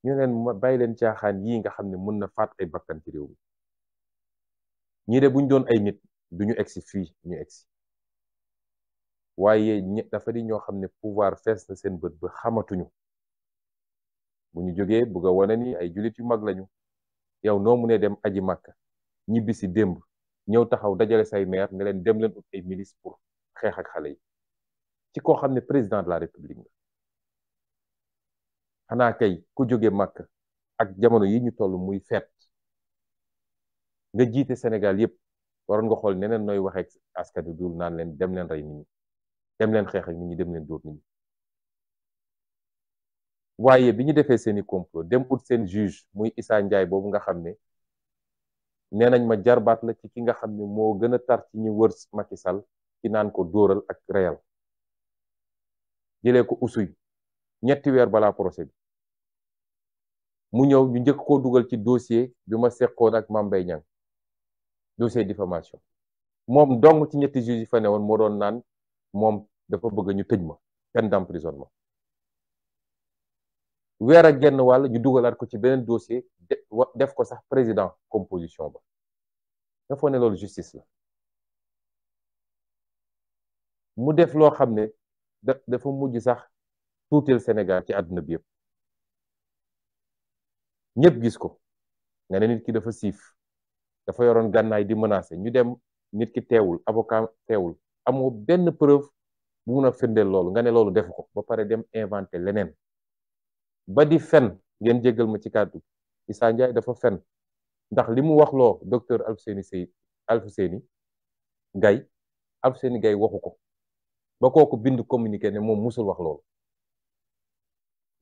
ñu leen bàyyi leen caaxaan yii nga xam ne mën na faat ay bakkan ci réew mi ñii de buñ doon ay nit duñu egsi fii ñu egsi waaye dafa di ñoo xam ne pouvoir fees na seen bët ba xamatuñu bu ñu jógee bëgg a wane ni ay jullit yu mag lañu yow noo mu ne dem aji màkka ñibbi si démb ñëw taxaw dajale say maire ne leen dem leen ut ay milice pour xeex ak xale yi ci koo xam ne président de la république nga xanaa kay ku jóge màkk ak jamono yi ñu toll muy feet nga jiite Sénégal yépp waroon nga xool neneen nooy waxee askan wi dul naan leen dem leen rey nit ñi dem leen xeex ak nit ñi dem leen dóor nit ñi waaye bi ñu defee seeni complot dem ut seen juge muy Issa Ndiaye boobu nga xam ne nee nañ ma jarbaat la ci ki nga xam ne moo gën a tar ci ñi wër Macky Sall ci naan ko dóoral ak reyal jëlee ko usuy ñetti weer balaa procès bi mu ñëw ñu njëkk koo dugal ci dossier bi ma seqoon ak Mame Mbaye Niang dossier diffamation moom dong ci ñetti juge yi fa ne woon moo doon naan moom dafa bëgg ñu tëj ma peine d'emprisonnement weer ak genn wàll ñu dugalaat ko ci beneen dossier def ko sax président composition ba nga foog ne loolu justice la mu def loo xam ne dafa mujj sax tuutil Sénégal ci àdduna bi yëpp ñëpp gis ko nga ne nit ki dafa siif dafa yoroon gànnaay di menacer ñu dem nit ki teewul avocat teewul amoo benn preuve bu mun a firndeel loolu nga ne loolu defu ko ba pare dem inventé leneen ba di fen ngeen jéggal ma ci kàddu Issa Ndiaye dafa fen ndax li mu wax loo docteur Alfousseyni Gaye waxu ko ba kooku bind communiqué ne moom musul wax loolu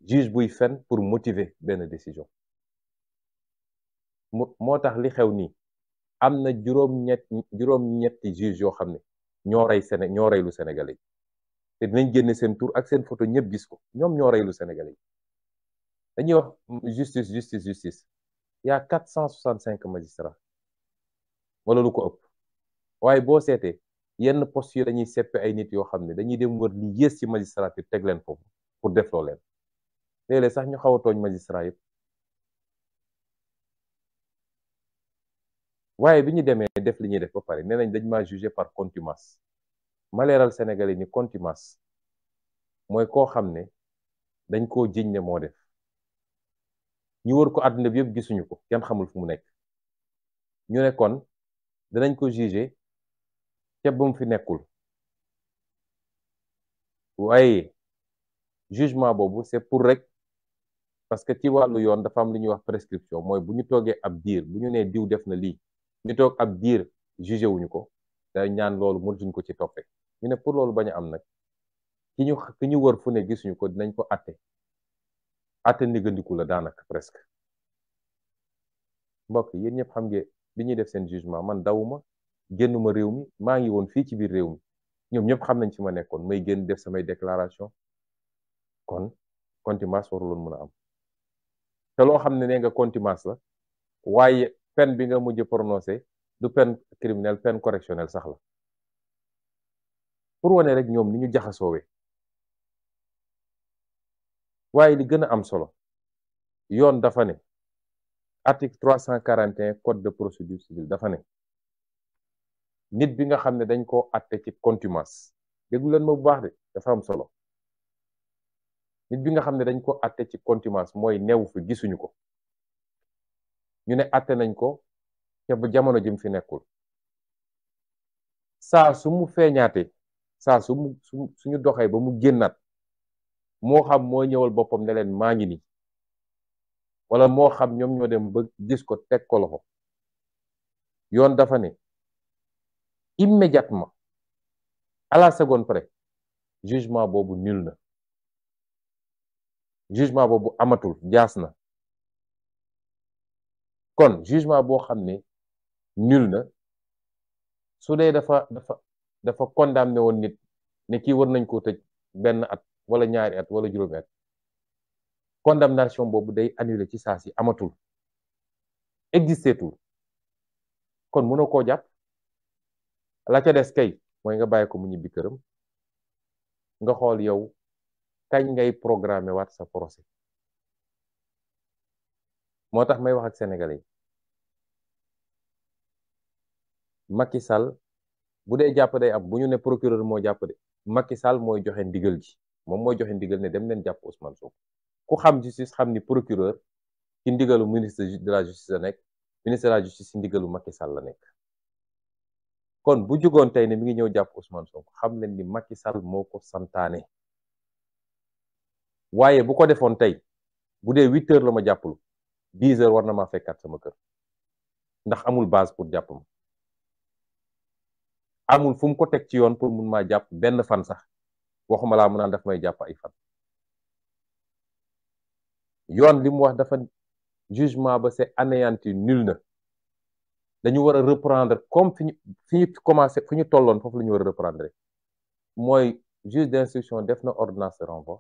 juge buy fen pour motiver benn décision moo tax li xew nii am na juróom-ñetti juge yoo xam ne ñoo rey lu Sénégalais te dinañ génne seen tur ak seen photo ñëpp gis ko ñoom ñoo rey lu Sénégalais dañuy wax justice y a 465 magistrats wala lu ko ëpp waaye boo seetee yenn poste yi dañuy seppe ay nit yoo xam ne dañuy dem wër li yées ci magistrature teg leen foofu pour defloo leen léeg-léeg sax ñu xaw a tooñ magistrat yëpp waaye bi ñu demee def li ñuy def ba pare nee nañ dañ maa jugé par contumace ma leeral Sénégalais ni contumace mooy koo xam ne dañ koo jiñ ne moo def ñu wër ko àdduna bi yëpp gisuñu ko kenn xamul fu mu nekk ñu ne kon danañ ko jugé ca ba mu fi nekkul waaye jugement boobu c'est pour rek parce que ci wàllu yoon dafa am lu ñuy wax prescription mooy bu ñu toogee ab diir bu ñu nee diw def na lii ñu toog ab diir jugé wuñu ko day ñaan loolu mënatuñ ko ci toppee ñu ne pour loolu bañ a am nag ki ñu wër fu ne gisuñu ko dinañ ko atte ndiggandiku la daanaka presque mbokk yéen ñëpp xam ngeen bi ñuy def seen jugement man dawuma génnuma réew mi maa ngi woon fii ci biir réew mi ñoom ñëpp xam nañ ci ma nekkoon may génn def samay déclaration kon contumace waruloon mën a am te loo xam ne nee nga contumace la waaye peine bi nga mujj prononcé du peine criminelle peine correctionnelle sax la pour wane rek ñoom ni ñu jaxasoowee waaye li gën a am solo yoon dafa ne article 341 code de procédure civile dafa ne nit bi nga xam ne dañ koo atte ci contumace déglu leen ma bu baax de dafa am solo nit bi nga xam ne dañ ko atte ci contumace mooy neewu fi gisuñu ko ñu ne atte nañ ko te ba jamono jëm fi nekkul saa su mu feeñaatee saa suñu doxee ba mu génnaat moo xam moo ñëwal boppam ne leen maa ngi nii wala moo xam ñoom ñoo dem ba gis ko teg ko loxo yoon dafa ne immédiatement à la seconde près jugement boobu nul na jugement boobu amatul jaas na kon jugement boo xam ne nul na su dee dafa condamné woon nit ne kii war nañ koo tëj benn at wala ñaari at wala juróomi at condamnation boobu day annulé ci saa si amatul existeetul kon mënoo koo jàpp la ca des kay mooy nga bàyyi ko mu ñibbi këram nga xool yow kañ ngay programmé waat sa procès moo tax may wax ak sénégalais yi Macky Sall bu dee jàpp day am bu ñu ne procureur moo jàpp de Macky Sall mooy joxe ndigal ji moom mooy joxe ndigal ne dem leen jàpp Ousmane Sonko ku xam justice xam ni procureur ci ndigalu ministre de la justice la nekk ministre de la justice ci ndigalu Macky Sall la nekk kon bu jugoon tey ne mi ngi ñëw jàpp Ousmane Sonko xam leen ni Macky Sall moo ko santaane waaye bu ko defoon tey bu dee 8 heures la ma jàppalu 10 heures war na maa fekkaat sama kër ndax amul base pour jàpp ma amul fu mu ko teg ci yoon pour mun maa jàpp benn fan sax waxuma laa mu naan daf may jàpp ay fan yoon li mu wax dafa jugement ba c'est anéanti nul na dañu war a reprendre comme fi ñu commencé fi ñu tolloon foofu la ñu war a reprendre mooy juge d'instruction def na ordonnance de renvoi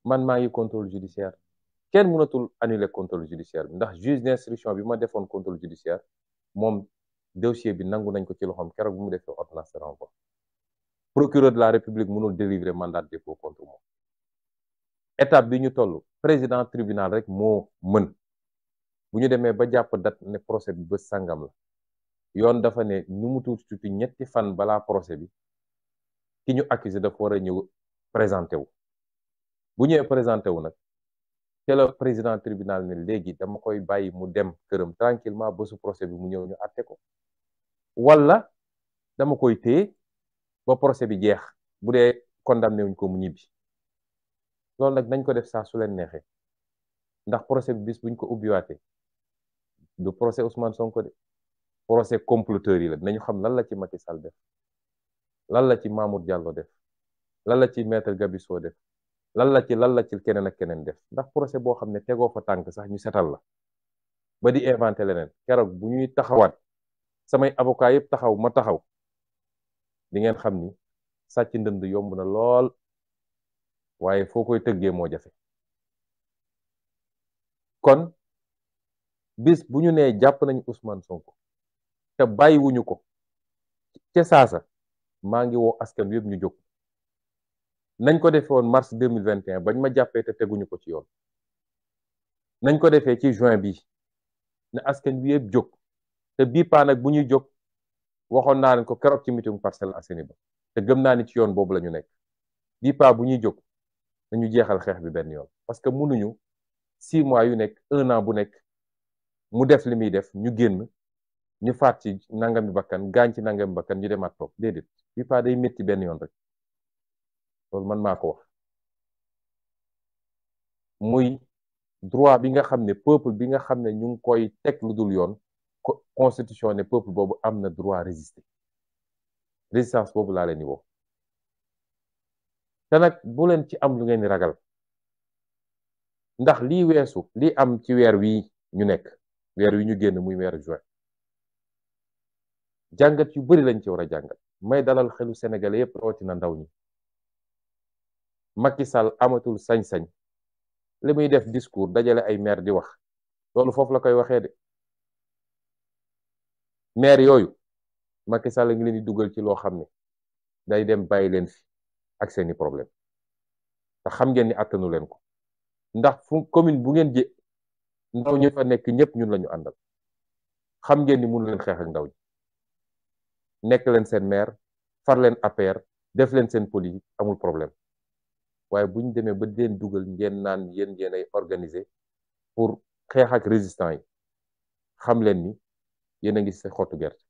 man maa ngi contrôle judiciaire kenn mënatul annuler contrôle judiciaire bi ndax juge d'instruction bi ma defoon contrôle judiciaire moom dossier bi nangu nañ ko ci loxoom keroog bu mu defee ordonnance de renvoi procureur de la république mënul délivrer mandat de dépôt contre moi étape bi ñu toll président tribunal rek moo mën bu ñu demee ba jàpp date ne procès bi bés sàngam la yoon dafa ne nu mu tuuti ñetti fan balaa procès bi ki ñu accusé dafa war a ñëw présenté wu bu ñëwee présenté wu nag te la président tribunal ne léegi dama koy bàyyi mu dem këram tranquillement bésu procès bi mu ñëw ñu àtte ko wala dama koy téye ba procès bi jeex bu dee condamné wuñ ko mu ñibbi loolu nag nañ ko def saa su leen neexee ndax procès bi bis buñ ko ubbiwaatee du procès Ousmane Sonko de procès comploteur yi la nañu xam lan la ci Macky Sall def lan la ci Mamour Diallo def lan la ci maître Gabisso def lan la ci keneen ak keneen def ndax procès boo xam ne tegoo fa tànk sax ñu setal la ba di inventé leneen keroog bu ñuy taxawaat samay avocat yëpp taxaw ma taxaw di ngeen xam ni sàcc ndënd yomb na lool waaye foo koy tëggee moo jafe kon bis bu ñu nee jàpp nañu Ousmane Sonko te bàyyiwuñu ko ca saasa maa ngi woo askan wi yëpp ñu jóg nañ ko defee woon mars 2021 bañ ma jàppee te teguñu ko ci yoon nañ ko defee ci juin bi ne askan wi yëpp jóg te bii paa nag bu ñuy jóg waxoon naa leen ko keroog ci meeting Parcelles Assainies ba te gëm naa ni ci yoon boobu la ñu nekk bii paa bu ñuy jóg nañu jeexal xeex bi benn yoon parce que mënuñu 6 mois yu nekk 1 an bu nekk mu def li muy def ñu génn ñu faat ci nangami bakkan gaañ ci nangami bakkan ñu demaat toog déedéet bii paa day métti benn yoon rek loolu man maa ko wax muy droit bi nga xam ne peuple bi nga xam ne ñu ngi koy teg lu dul yoon constitution ne peuple boobu am na droit résister résistance boobu laa leen di woo te nag bu leen ci am lu ngeen di ragal ndax lii weesu lii am ci weer wi ñu nekk weer wi ñu génn muy weeru juin jàngat yu bari lañ ci war a jàngat may dalal xelu sénégalais yépp rawatina ndaw ñi Macky Sall amatul sañ-sañ li muy def discours dajale ay maire di wax loolu foofu la koy waxee de maire yooyu Macky Sall ngi leen di dugal ci loo xam ne day dem bàyyi leen fi ak seeni problème te xam ngeen ni attanu leen ko ndax fu commune bu ngeen jë ndaw ñu fa nekk ñëpp ñun lañu àndal xam ngeen ni mënu leen xeex ak ndaw ñi nekk leen seen maire far leen APR def leen seen politique amul problème waaye bu ñu demee ba di leen dugal ngeen naan yéen ay organiser pour xeex ak résistants yi xam leen ni yéen a ngi sa xottu gerte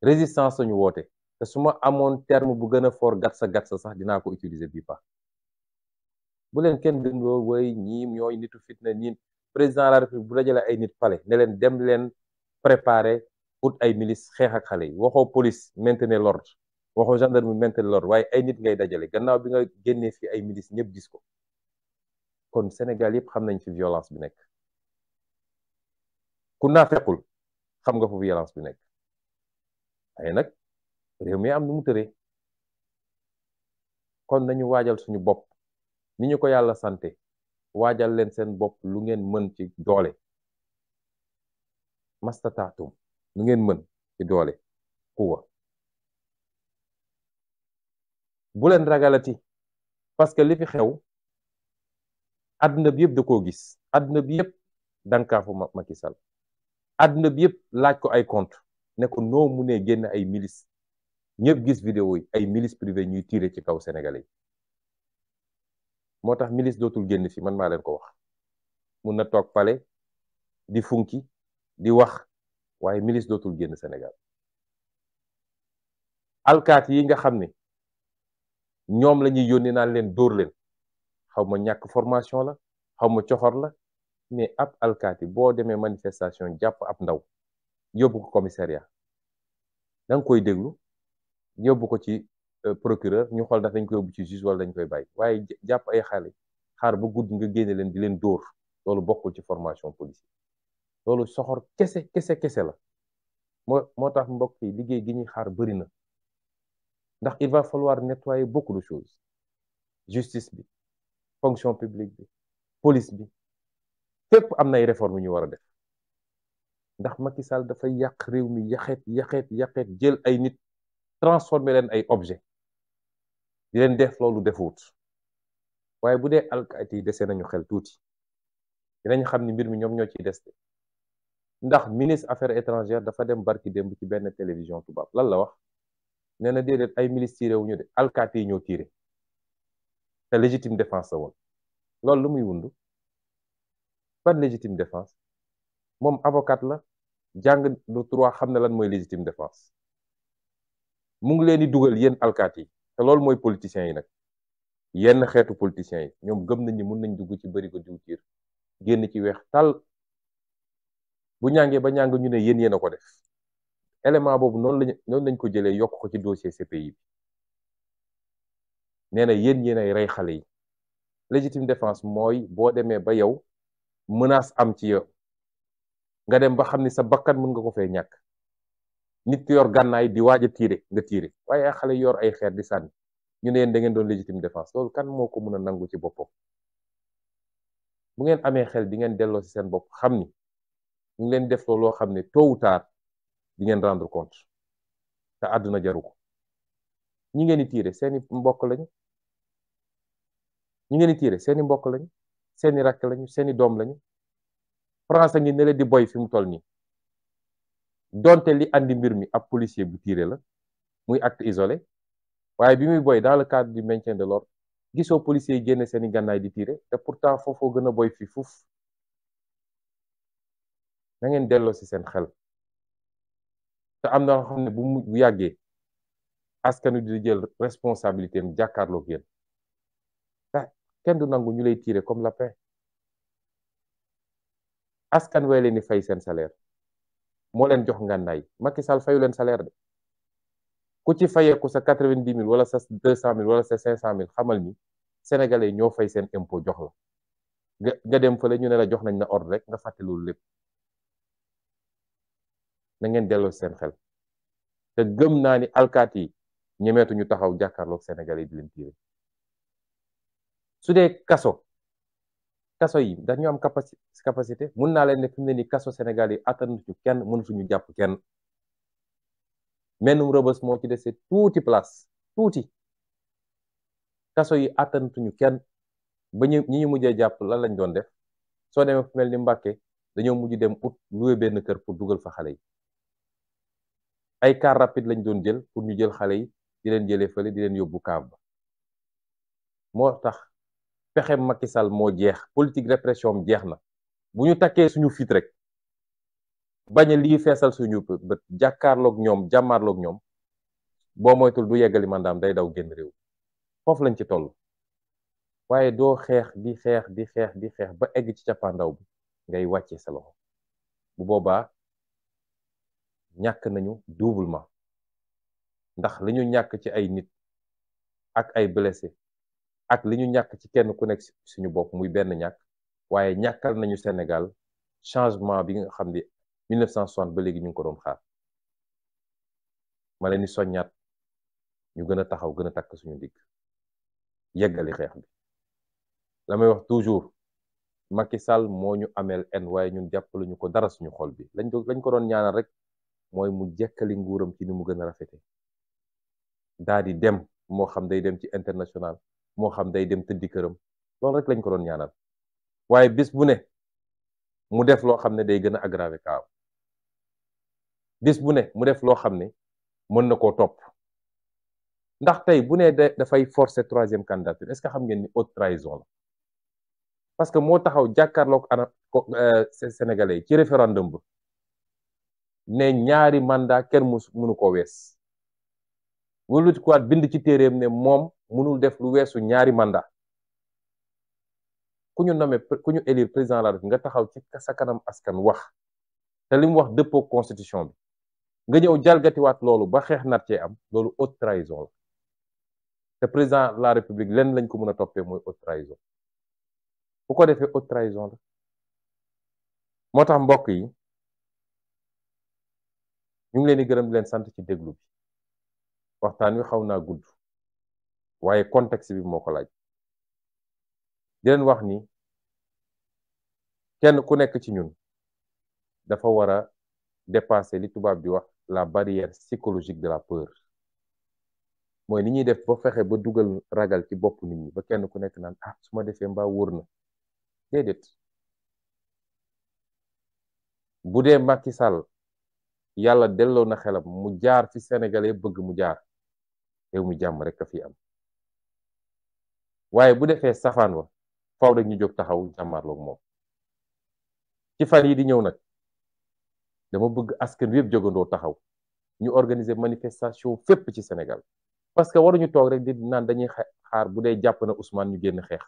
résistance lañu woote te su ma amoon terme bu gën a fort gatsa sax dinaa ko utiliser bii pa bu leen kenn gëmloo way ñii ñooy nitu fitna ñi président de la république bu dajale ay nit pale ne leen dem leen préparer ut ay milice xeex ak xale yi waxoo police maintenir l'ordre waxoo gendarmerie maintenir l'ordre waaye ay nit ngay dajale gannaaw bi nga génnee fi ay milice ñëpp gis ko kon Sénégal yëpp xam nañ fi violence bi nekk ku naa fekkul xam nga fu violence bi nekk ay nag réew mi am nu mu tëree kon nañu waajal suñu bopp ni ñu ko yàlla sante waajal leen seen bopp lu ngeen mën ci doole mastataatum lu ngeen mën ci doole kuwa bu leen ragalati parce que li fi xew àdduna bi yëpp da koo gis àdduna bi yëpp dankaafu Macky Sall àdduna bi yëpp laaj ko ay compte ne ko noo munee génn ay milice ñëpp gis vidéo yi ay milice privé ñuy tirer ci kaw sénégalais yi moo tax milice dootul génn fi man maa leen ko wax mun na toog pale di funki di wax waaye milice dootul génn Sénégal alkaati yi nga xam ne ñoom la ñuy yónni naan leen dóor leen xaw ma ñàkk formation la xaw ma coxor la mais ab alkaati boo demee manifestation jàpp ab ndaw yóbbu ko commissariat da nga koy déglu yóbbu ko ci procureur ñu xool ndax dañ koy yóbbu ci juge wala dañ koy bàyyi waaye jàpp ay xale xaar ba guddi nga génne leen di leen dóor loolu bokkul ci formation policier loolu soxor kese la moo tax mbokk yi liggéey gi ñuy xaar bëri na ndax il va falloir nettoyer beaucoup de choses justice bi fonction publique bi police bi fépp am na ay réformes ñu war a def ndax Macky Sall dafay yàq réew mi yaxeet jël ay nit transformer leen ay objet di leen def loolu defuut waaye bu dee alkaati yi dese nañu xel tuuti dinañ xam ni mbir mi ñoom ñoo ciy des ndax ministre affaires étrangères dafa dem barki démb ci benn télévision tubaab lan la wax nee na déedéet ay milices tiré wuñu de alkaati yi ñoo tiré te légitime défense la woon loolu lu muy wundu pas de légitime défense moom avocat la jàng du droit xam ne lan mooy légitime défense mu ngi leen di dugal yéen alkaati yi te loolu mooy politiciens yi nag yenn xeetu politiciens yi ñoom gëm nañ ni mun nañ dugg ci bëri ko diwtiir génn ci weex tal bu ñàngee ba ñàng ñu ne yéen a ko def élément boobu noonu lañ ko jëlee yokk ko ci dossier CPI bi nee na yéen ay rey xale yi légitime défense mooy boo demee ba yow menace am ci yow nga dem ba xam ni sa bakkan mën nga ko fee ñàkk nit ki yor gànnaay di waaj a tiire nga tiire waaye ay xale yor ay xeer di sànni ñu ne yéen da ngeen doon légitime défense loolu kan moo ko mën a nangu ci boppam bu ngeen amee xel di ngeen delloo ci seen bopp xam ni ñu ngi leen def loo xam ne tôt ou tard di ngeen rendre compte te àdduna jaru ko ñi ngeen di tiire seeni mbokk lañu ñi ngeen di tiire seeni mbokk lañu seeni rakk lañu seeni doom lañu France ngi ne leen di boy fi mu toll nii donte li andi mbir mi ab policier bu tiire la muy acte isolé waaye bi muy boy dans le cadre du maintien de l'ordre gisoo policier yi génne seeni gànnaay di tiire te pourtant foofoo gën a boy fi fuuf na ngeen delloo ci seen xel te am na loo xam ne bu yàggee askan wi di jël responsabilité am jàkkaarloog yéen kenn du nangu ñu lay tiire comme lapin askan wee leen di fay seen salaire moo leen jox ngànnaay Macky Sall fayu leen salaire de ku ci fayeeku sa 90 000 wala sa 200 000 wala sa 500 000 xamal ni sénégalais ñoo fay seen impôt jox la nga dem fële ñu ne la jox nañ na ordre rek nga fàtte loolu lépp na ngeen delloo seen xel te gëm naa ni alkaati yi ñemeetu ñu taxaw jàkkaarloog sénégalais yi di leen tiire su dee kaso yi dañu am capacité mun naa leen ne fi mu ne nii kaso Sénégal yi attanuñu kenn mënatuñu jàpp kenn mennum Rebeuss moo ci dese tuuti place tuuti kaso yi attanuñu kenn ba ñi ñu mujjee jàpp lan lañ doon def soo demee fu mel ni Mbàkke dañoo mujj dem ut loué benn kër pour dugal fa xale yi ay car rapide lañ doon jël pour ñu jël xale yi di leen jëlee fële di leen yóbbu kaab ba moo tax pexe Macky Sall moo jeex politique répression jeex na bu ñu takkee suñu fit rek bañ a lii feesal suñu bët jàkkaarloog ñoom jàmmaarloog ñoom boo moytul du yeggali mandaam day daw génn réew foofu lañ ci toll waaye doo xeex di xeex ba egg ci cappaandaw bi ngay wàccee sa loxo bu boobaa ñàkk nañu doublement ndax li ñu ñàkk ci ay nit ak ay blessé ak li ñu ñàkk ci kenn ku nekk suñu bopp muy benn ñàkk waaye ñàkkal nañu Sénégal changement bi nga xam ne 1960 ba léegi ñu ngi ko doon xaar ma leen di soññaat ñu gën a taxaw gën a takk suñu digg yeggali xeex bi la may wax toujours Macky Sall moo ñu ameel en waaye ñun jàppalu ñu ko dara suñu xol bi lañ ko doon ñaanal rek mooy mu jekkali nguuram ci ni mu gën a rafete daa di dem moo xam day dem ci international moo xam day dem tëddi këram loolu rek lañ ko doon ñaanal waaye bis bu ne mu def loo xam ne day gën a aggraver kaaw bis bu ne mu def loo xam ne mën na koo topp ndax tey bu ne dafay forcer troisième candidature est-ce que xam ngeen ni haute trahison la parce que moo taxaw jàkkaarloog ana sénégalais yi ci référendum ba ne ñaari mandat kenn mënu ko wees wuluti kuwaat bind ci téeréem ne moom mënul def lu weesu ñaari mandat ku ñu élire président de la République nga taxaw ci sa kanam askan wax te li mu wax dëppoo constitution bi nga ñëw jalgatiwaat loolu ba xeex nar cee am loolu haute trahison la te président de la République lenn lañ ko mën a toppee mooy haute trahison bu ko defee haute trahison la moo tax mbokk yi ñu ngi leen di gërëm di leen sant ci déglu bi waxtaan wi xaw naa gudd waaye contexte bi moo ko laaj di leen wax ni kenn ku nekk ci ñun dafa war a dépasser li tubaab di wax la barrière psychologique de la peur mooy ni ñuy def ba fexe ba dugal ragal ci bopp nit ñi ba kenn ku nekk naan ah su ma defee mbaa wóor na déedéet. bu dee Macky Sall yàlla delloo na xelam mu jaar fi sénégalais bëgg mu jaar réew mi jàmm rek a fi am waaye bu defee safaan wa faw rek ñu jóg taxaw jàmmarloog moom. ci fan yi di ñëw nag dama bëgg askan wi yëpp jógandoo taxaw ñu organiser manifestation fépp ci Sénégal parce que waruñu toog rek di naan dañuy xaar bu dee jàpp na Ousmane ñu génn xeex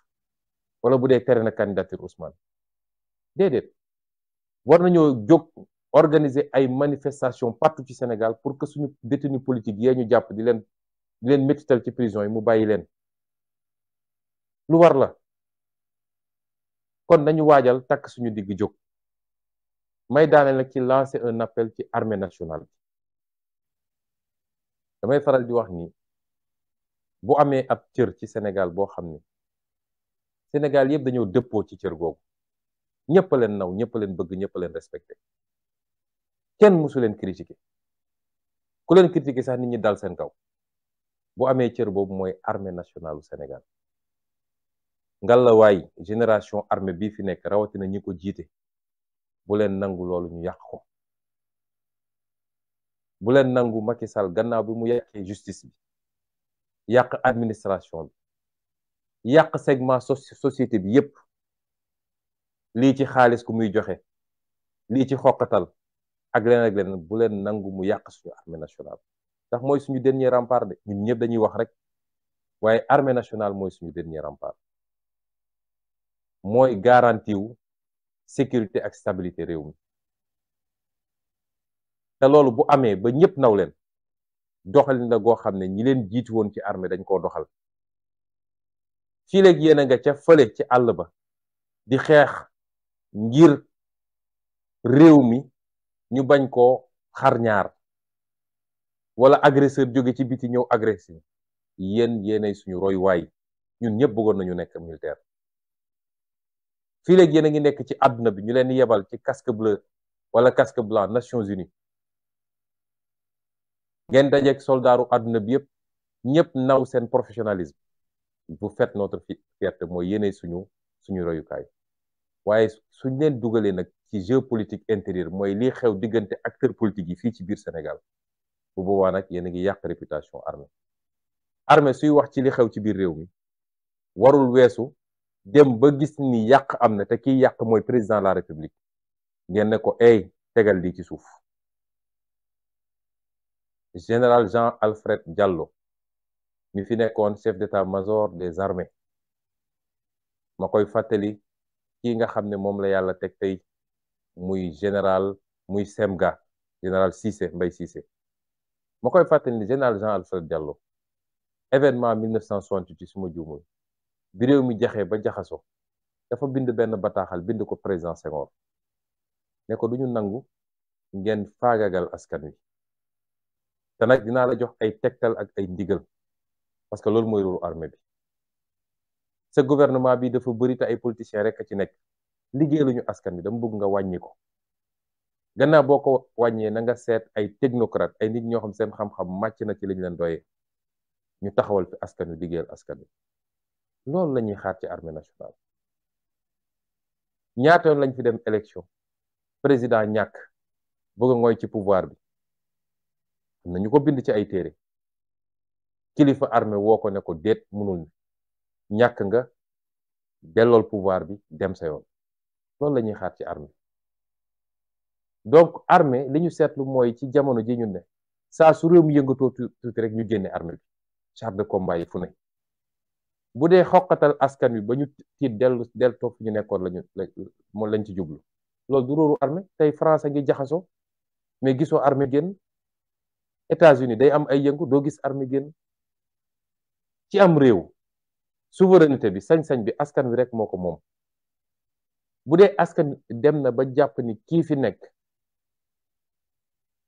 wala bu dee tere na candidature Ousmane déedéet war nañoo jóg organiser ay manifestation partout ci Sénégal pour que suñu détenu politique yee ñu jàpp di leen métital ci prison yi mu bàyyi leen lu war la kon nañu waajal takk suñu digg jóg. may daaneel nag ci lancer un appel ci armée nationale bi damay faral di wax ni bu amee ab cër ci Sénégal boo xam ne Sénégal yëpp dañoo dëppoo ci cër googu ñëpp a leen naw ñëpp a leen bëgg ñëpp a leen respecté kenn mësu leen critiqué ku leen critiqué sax nit ñi dal seen kaw bu amee cër boobu mooy armée nationale du Sénégal ngalawaay génération armée bii fi nekk rawatina ñi ko jiite bu leen nangu loolu ñu yàq ko bu leen nangu Macky Sall gannaaw bi mu yàqee justice bi yàq administration bi yàq segment société bi yépp lii ci xaalis ku muy joxe lii ci xoqatal ak leneen bu leen nangu mu yàq suñu armée nationale ndax mooy suñu dernier rempart de ñun ñëpp dañuy wax rek waaye armée nationale mooy suñu dernier rempart mooy garantie wu sécurité ak stabilité réew mi te loolu bu amee ba ñëpp naw leen doxalin la goo xam ne ñi leen jiitu woon ci armée dañ koo doxal fii léegi yéen a nga ca fële ci àll ba di xeex ngir réew mi ñu bañ koo xar ñaar wala agresseur jóge ci biti ñëw agressé yéenay suñu roy waay ñun ñëpp bëggoon nañu nekk militaire fii léegi yéen a ngi nekk ci àdduna bi ñu leen yebal ci casque bleu wala casque blanc Nations Unies ngeen dajeek soldaaru àdduna bi yëpp ñëpp naw seen professionnalisme vous faites notre fierté mooy yéenay suñu royukaay waaye suñ leen dugalee nag ci géopolitique intérieure mooy lii xew diggante acteurs politiques yi fii ci biir Sénégal bu boobaa nag yéen a ngi yàq réputation armée suy wax ci li xew ci biir réew mi warul weesu dem ba gis ni yàq am na te kiy yàq mooy président de la république ngeen ne ko ay tegal lii ci suuf. général Jean Alfred Diallo mi fi nekkoon chef d'état-major des armées ma koy fàttali kii nga xam ne moom la yàlla teg tey muy général muy semga général Cissé Mbaye Cissé ma koy fàttali ni général Jean Alfred Diallo événement 1968 suma juumul bi réew mi jaxee ba jaxaso dafa bind benn bataaxal bind ko président Senghor ne ko duñu nangu ngeen faagagal askan wi te nag dinaa la jox ay tegtal ak ay ndigal parce que loolu mooy rôle armée bi sa gouvernement bi dafa bëri te ay politiciens rek a ci nekk liggéeyaluñu askan wi dama bëgg nga wàññi ko gannaaw boo ko wàññee na nga seet ay technocrate ay nit ñoo xam seen xam-xam màcc na ci liñ leen doyee ñu taxawal fi askan wi liggéeyal askan wi loolu la ñuy xaar ci armée nationale. ñaata yoon lañ fi dem élection président ñàkk bëgg a ngooy ci pouvoir bi am na ñu ko bind ci ay téere kilifa armée woo ko ne ko déet mënul ñàkk nga dellool pouvoir bi dem sa yoon loolu la ñuy xaar ci armée. donc armée li ñu seetlu mooy ci jamono ji ñu ne saa su réew mi yëngatoo tuuti rek ñu génne armée bi char de combat yi fu ne bu dee xoqatal askan wi ba ñu tiit del toog fi ñu nekkoon moom lañ ci jublu loolu du róoru armée. tey France a ngi jaxasoo mais gisoo armée génn États-Unis day am ay yëngu doo gis armée génn ci am réew souveraineté bi sañ-sañ bi askan wi rek moo ko moom bu dee askan dem na ba jàpp ni kii fi nekk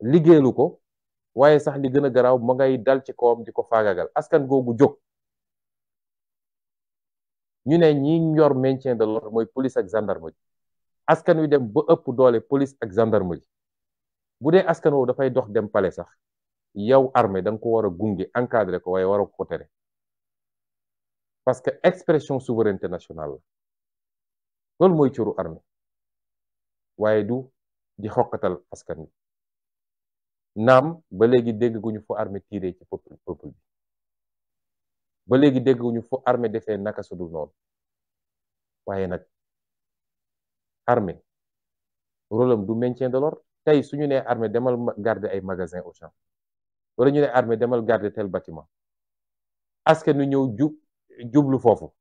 liggéeyalu ko waaye sax li gën a garaaw ma ngay dal ci kawam di ko faagagal askan googu jóg ñu ne ñi yor maintien de l'ordre mooy police ak gendarmerie askan wi dem ba ëpp doole police ak gendarmerie bu dee askan woowu dafay dox dem palais sax yow armée da nga ko war a gunge encadré ko waaye war a ko tere parce que expression souveraineté nationale la loolu mooy cëru armée waaye du di xokkatal askan wi naam ba léegi dégg guñu fu armée tiré ci peuple bi ba léegi dégg guñu fu armée defee naka su dul noonu waaye nag armée rôle am du maintien de l'ordre tey suñu nee armée demal garder ay magasin au champ wala ñu ne armée demal garder tel bâtiment askan wi ñëw jublu foofu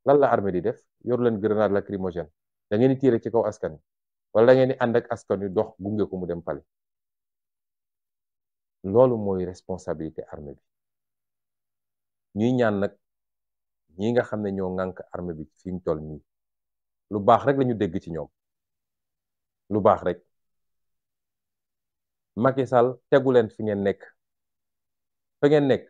lan la armée di def yor leen grenade lacrymogène da ngeen di tirer ci kaw askan wi wala da ngeen di ànd ak askan wi dox gunge ko mu dem pale loolu mooy responsabilité armée bi ñuy ñaan nag ñi nga xam ne ñoo ŋànk armée bi fi mu toll nii lu baax rek lañu dégg ci ñoom lu baax rek Macky Sall tegu leen fi ngeen nekk fa ngeen nekk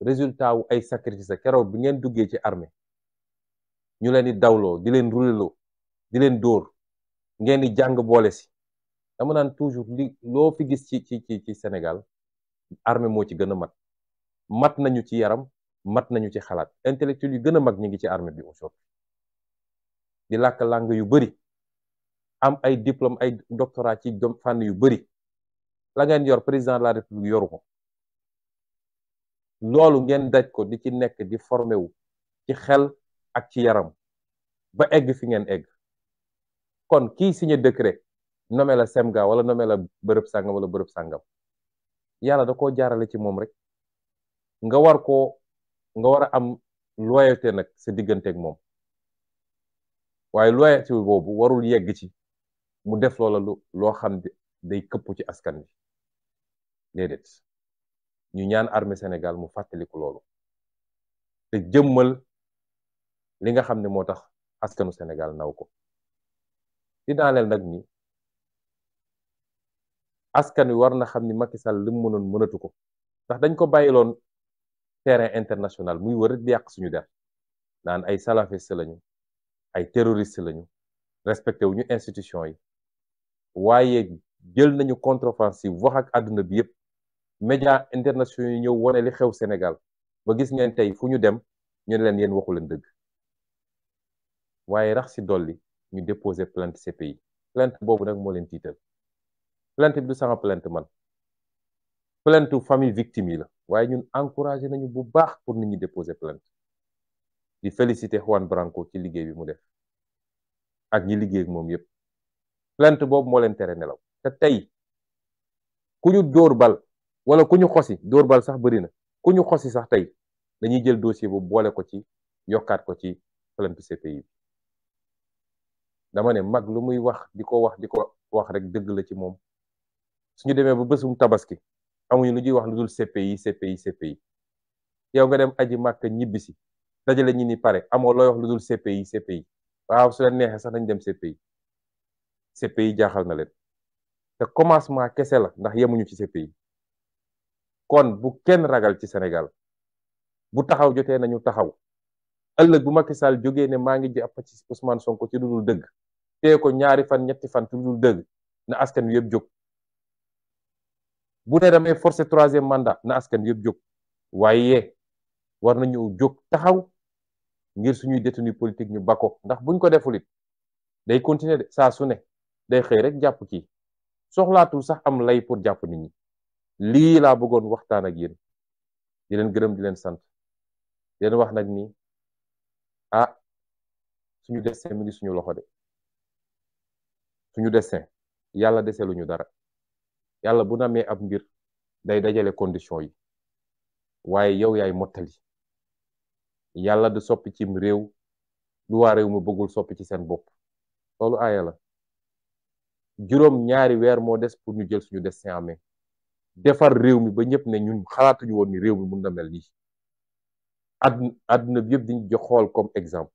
résultat wu ay sacrifice keroog bi ngeen duggee ci armée ñu leen di dawloo di leen ruleloo di leen dóor ngeen di jàng boole si dama naan toujours loo fi gis ci Sénégal armée moo ci gën a mat nañu ci yaram mat nañu ci xalaat intellectuel yu gën a mag ñi ngi ci armée bi aujourd'hui di làkk langue yu bari am ay diplôme ay doctorat ci fànn yu bari la ngeen yor président de la république yoru ko loolu ngeen daj ko di ci nekk di formé wu ci xel ak ci yaram ba egg fi ngeen egg kon kii signé décret nommé la semga wala nommé la bërëb sàngam wala bërëb sàngam yàlla da koo jaarale ci moom rek nga war a am loyauté nag sa digganteeg moom waaye loyauté boobu warul yegg ci mu def loola loo xam day këpp ci askan wi déedéet ñu ñaan armée Sénégal mu fàttaliku loolu te jëmmal li nga xam ne moo tax askanu Sénégal naw ko di daaneel nag ni askan wi war na xam ni Macky Sall li mu mënoon mënatu ko ndax dañ ko bàyyiloon terrain international muy wër di yàq suñu der naan ay salafiste lañu ay terroriste lañu respecté wu ñu institution yi waaye jël nañu contre-offensive wax ak àdduna bi yëpp média internationaux yi ñëw wane li xew Sénégal ba gis ngeen tey fu ñu dem ñu ne leen yéen waxu leen dëgg waaye rax si dolli ñu déposé plainte CPI plainte boobu nag moo leen tiital plainte bi du sama plainte man plainte famille victime yi la waaye ñun encouragé nañu bu baax pour nit ñi déposer plainte di féliciter Juan Branco ci liggéey bi mu def ak ñi liggéey ak moom yépp plainte boobu moo leen tere nelaw te tey ku ñu dóor bal wala ku ñu xosi dóor bal sax bëri na ku ñu xosi sax tey dañuy jël dossier bu boole ko ci yokkaat ko ci plainte CPI bi dama ne mag lu muy wax di ko wax rek dëgg la ci moom suñu demee ba bésum tabaski amuñu lu ñuy wax lu dul CPI yow nga dem aji màkk ñibbisi dajale ñi ni pare amoo looy wax lu dul CPI waaw su leen neexee sax nañ dem CPI jaaxal na leen te commencement kese la ndax yemuñu ci CPI kon bu kenn ragal ci Sénégal bu taxaw jotee nañu taxaw ëllëg bu Macky Sall jógee ne maa ngi jàpp ci Ousmane Sonko ci lu dul dëgg tee ko ñaari fan ñetti fan ci lu dul dëgg na askan wi yëpp jóg bu ne damay forcer troisième mandat na askan wi yëpp jóg waaye war nañu jóg taxaw ngir suñuy détenu politique ñu bako ndax buñ ko deful it day continuer de saa su ne day xëy rek jàpp kii soxlaatul sax am lay pour jàpp nit ñi lii laa bëggoon waxtaan ak yéen di leen gërëm di leen sant di leen wax nag ni suñu destin mi ngi suñu loxo de suñu destin yàlla deseluñu dara yàlla bu namee ab mbir day dajale condition yi waaye yow yaay mottali yàlla du soppi cim réew lu waa réew mu bëggul soppi ci seen bopp loolu aaya la juróom ñaari weer moo des pour ñu jël suñu destin en main defar réew mi ba ñëpp ne ñun xalaatuñu woon ni réew mi mun na mel nii àdduna bi yëpp diñu jox xool comme exemple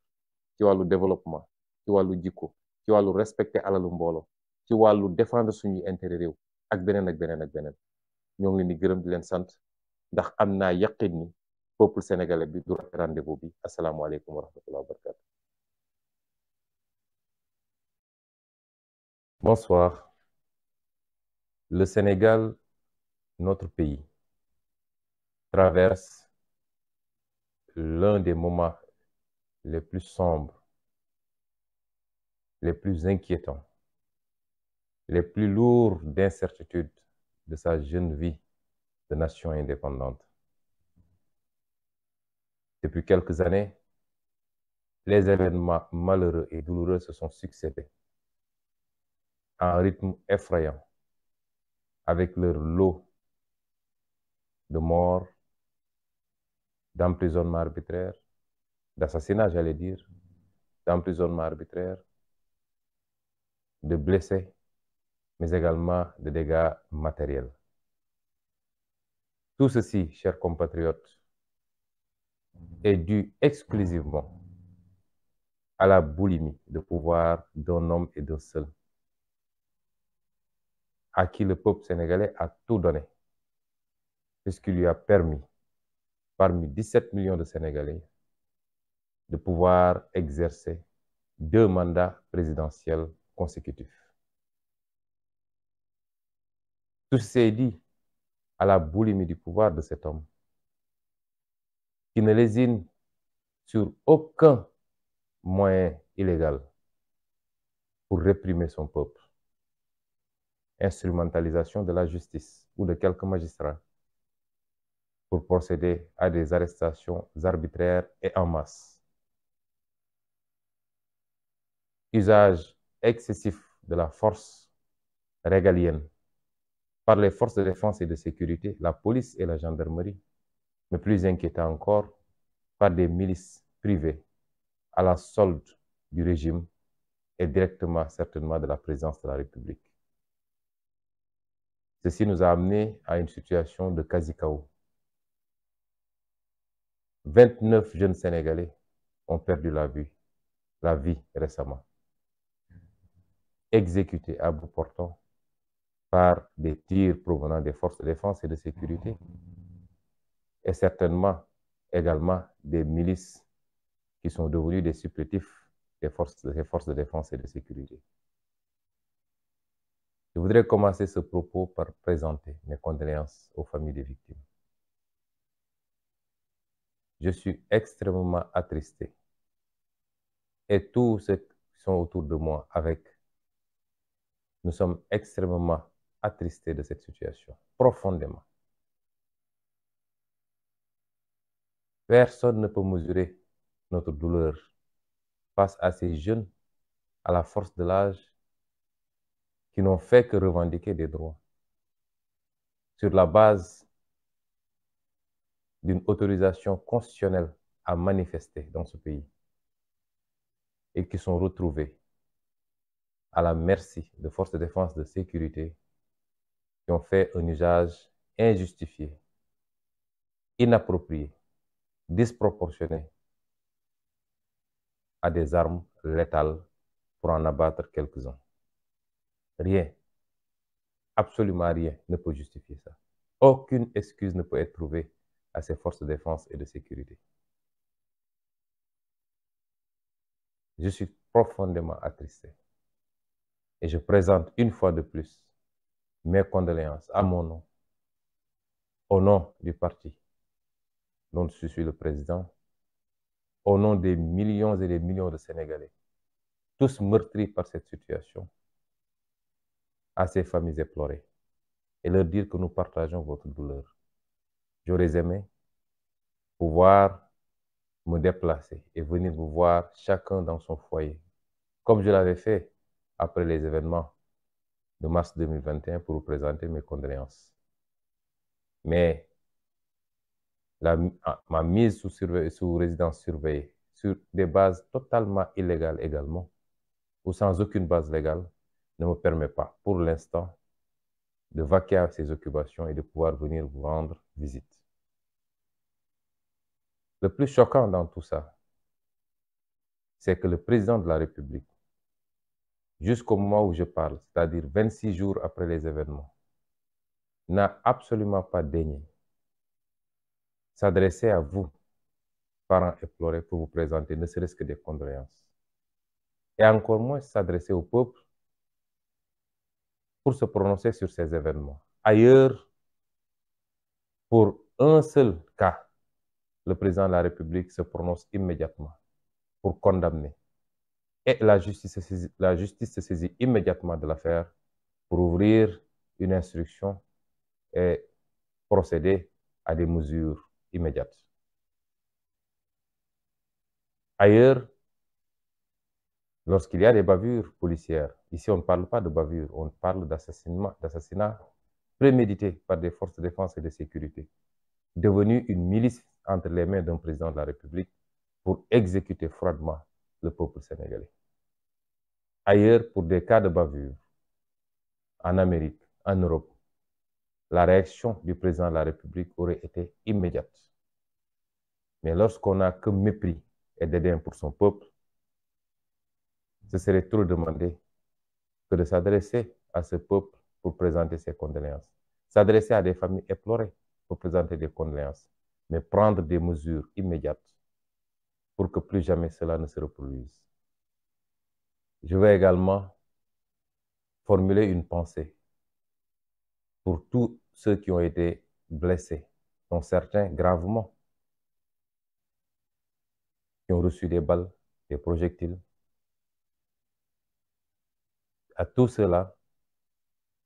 ci wàllu développement ci wàllu jikko ci wàllu respecter alalu mbooloo ci wàllu défendre suñuy intérêt réew ak beneen ak beneen ak beneen ñoo ngi leen di gërëm di leen sant ndax am naa yaqin ni peuple sénégalais bi du rendez-vous bi asalaamaaleykum wa rahmatullahi wa barakatu. Bonsoir. Le Sénégal, notre pays, traverse l'un des moments les plus sombres, les plus inquiétants, les plus lourds d'incertitude de sa jeune vie de nation indépendante. Depuis quelques années, les événements malheureux et douloureux se sont succédés à un rythme effrayant, avec leur lot de morts, d'emprisonnement arbitraire, d'assassinat, j'allais dire, d'emprisonnement arbitraire, de blessés, mais également de dégâts matériels. Tout ceci, chers compatriotes, est dû exclusivement à la boulimie de pouvoir d'un homme et d'un seul, à qui le peuple sénégalais a tout donné, puisqu'il lui a permis, parmi 17 millions de Sénégalais, de pouvoir exercer 2 mandats présidentiels consécutifs. Tout ceci est dit à la boulimie du pouvoir de cet homme, qui ne lésine sur aucun moyen illégal pour réprimer son peuple. Instrumentalisation de la justice ou de quelques magistrats pour procéder à des arrestations arbitraires et en masse. Usage excessif de la force régalienne par les forces de défense et de sécurité, la police et la gendarmerie, mais plus inquiétant encore, par des milices privées à la solde du régime et directement, certainement, de la présidence de la République. Ceci nous a amené à une situation de quasi-chaos. 29 jeunes Sénégalais ont perdu la vie récemment, exécutés à bout portant par des tirs provenant des forces de défense et de sécurité, et certainement également des milices qui sont devenues des supplétifs des forces de défense et de sécurité. Je voudrais commencer ce propos par présenter mes condoléances aux familles des victimes. Je suis extrêmement attristé, et tous ceux qui sont autour de moi nous sommes extrêmement attristés de cette situation, profondément. Personne ne peut mesurer notre douleur face à ces jeunes à la force de l'âge qui n'ont fait que revendiquer des droits sur la base d'une autorisation constitutionnelle à manifester dans ce pays et qui sont retrouvés à la merci de forces de défense et de sécurité qui ont fait un usage injustifié, inapproprié, disproportionné à des armes létales pour en abattre quelques-uns. Rien, absolument rien ne peut justifier ça. Aucune excuse ne peut être trouvée à ces forces de défense et de sécurité. Je suis profondément attristé et je présente une fois de plus mes condoléances à mon nom, au nom du parti dont je suis le président, au nom des millions et des millions de Sénégalais, tous meurtris par cette situation, à ces familles éplorées, et leur dire que nous partageons votre douleur. J'aurais aimé pouvoir me déplacer et venir vous voir chacun dans son foyer, comme je l'avais fait après les événements de mars 2021 pour vous présenter mes condoléances. Mais ma mise sous résidence surveillée, sur des bases totalement illégales également, ou sans aucune base légale, ne me permet pas, pour l'instant, de vaquer à ces occupations et de pouvoir venir vous rendre visite. Le plus choquant dans tout ça, c'est que le président de la République, jusqu'au moment où je parle, c'est-à-dire 26 jours après les événements, n'a absolument pas daigné s'adresser à vous, parents éplorés, pour vous présenter ne serait-ce que des condoléances. Et encore moins s'adresser au peuple pour se prononcer sur ces événements. Ailleurs, pour un seul cas, le président de la République se prononce immédiatement pour condamner. Et la justice se saisit immédiatement de l'affaire pour ouvrir une instruction et procéder à des mesures immédiates. Ailleurs, lorsqu'il y a des bavures policières, ici on ne parle pas de bavures, on parle d'assassinat prémédité par des forces de défense et de sécurité, devenu une milice entre les mains d'un président de la République pour exécuter froidement le peuple sénégalais. Ailleurs, pour des cas de bavure, en Amérique, en Europe, la réaction du président de la République aurait été immédiate. Mais lorsqu'on n'a que mépris et dédain pour son peuple, ce serait trop demander que de s'adresser à ce peuple pour présenter ses condoléances. S'adresser à des familles éplorées pour présenter des condoléances, mais prendre des mesures immédiates pour que plus jamais cela ne se reproduise. Je veux également formuler une pensée pour tous ceux qui ont été blessés, dont certains gravement, qui ont reçu des balles, des projectiles. À tous ceux-là,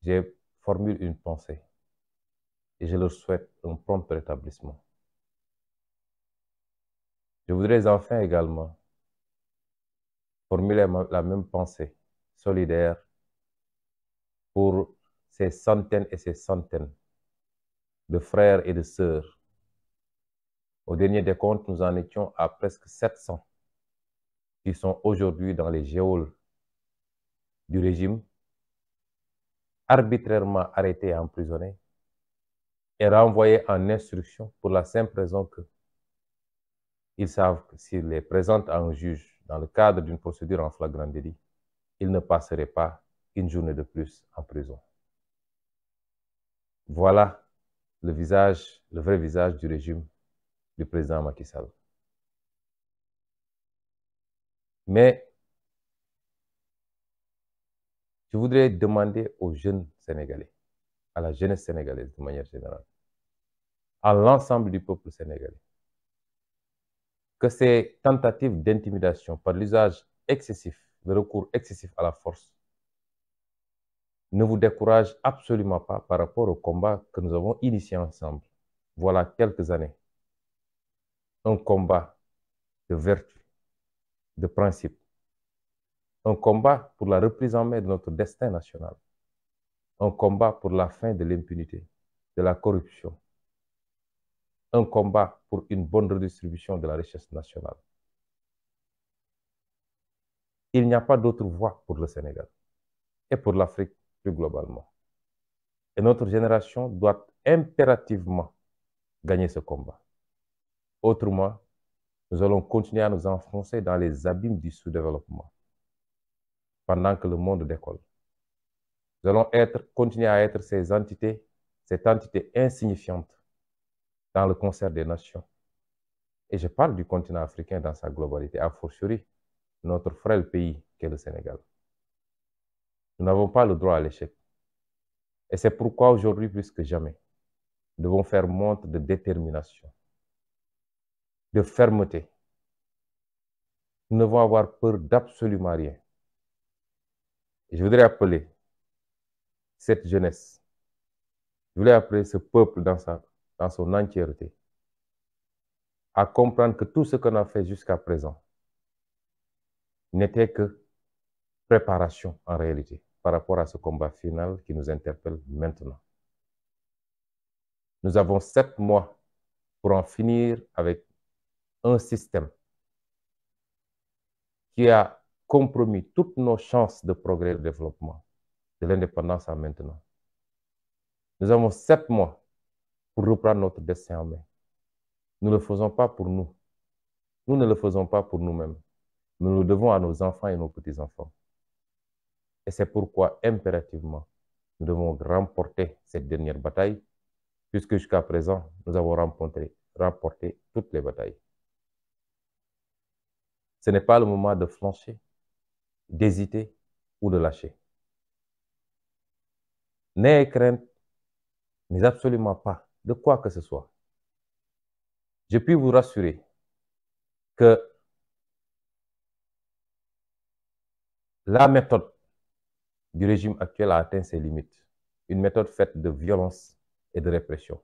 je formule une pensée et je leur souhaite un prompt rétablissement. Je voudrais enfin également formuler la même pensée solidaire pour ces centaines et ces centaines de frères et de sœurs. Au dernier décompte, nous en étions à presque 700 qui sont aujourd'hui dans les geôles du régime, arbitrairement arrêtés et emprisonnés et renvoyés en instruction pour la simple raison que ils savent que s'ils les présentent à un juge dans le cadre d'une procédure en flagrant délit, ils ne passeraient pas une journée de plus en prison. Voilà le vrai visage du régime du président Macky Sall. Mais je voudrais demander aux jeunes Sénégalais, à la jeunesse sénégalaise de manière générale, à l'ensemble du peuple sénégalais, que ces tentatives d'intimidation par l'usage excessif, le recours excessif à la force, ne vous découragent absolument pas par rapport au combat que nous avons initié ensemble, voilà quelques années. Un combat de vertu, de principe, un combat pour la reprise en main de notre destin national, un combat pour la fin de l'impunité, de la corruption, un combat pour une bonne redistribution de la richesse nationale. Il n'y a pas d'autre voie pour le Sénégal et pour l'Afrique plus globalement. Et notre génération doit impérativement gagner ce combat. Autrement, nous allons continuer à nous enfoncer dans les abîmes du sous-développement pendant que le monde décolle. Nous allons continuer à être cette entité insignifiante dans le concert des nations. Et je parle du continent africain dans sa globalité, a fortiori notre frêle pays qu'est le Sénégal. Nous n'avons pas le droit à l'échec. Et c'est pourquoi aujourd'hui, plus que jamais, nous devons faire montre de détermination, de fermeté. Nous devons avoir peur d'absolument rien. Et je voudrais appeler cette jeunesse, je voulais appeler ce peuple dans son entièreté, à comprendre que tout ce qu'on a fait jusqu'à présent n'était que préparation en réalité par rapport à ce combat final qui nous interpelle maintenant. Nous avons 7 mois pour en finir avec un système qui a compromis toutes nos chances de progrès et de développement, de l'indépendance à maintenant. Nous avons 7 mois pour reprendre notre destin en main. Nous ne le faisons pas pour nous. Nous ne le faisons pas pour nous-mêmes. Nous le devons à nos enfants et nos petits-enfants. Et c'est pourquoi, impérativement, nous devons remporter cette dernière bataille, puisque jusqu'à présent, nous avons remporté toutes les batailles. Ce n'est pas le moment de flancher, d'hésiter ou de lâcher. N'ayez crainte, mais absolument pas, de quoi que ce soit. Je puis vous rassurer que la méthode du régime actuel a atteint ses limites. Une méthode faite de violence et de répression.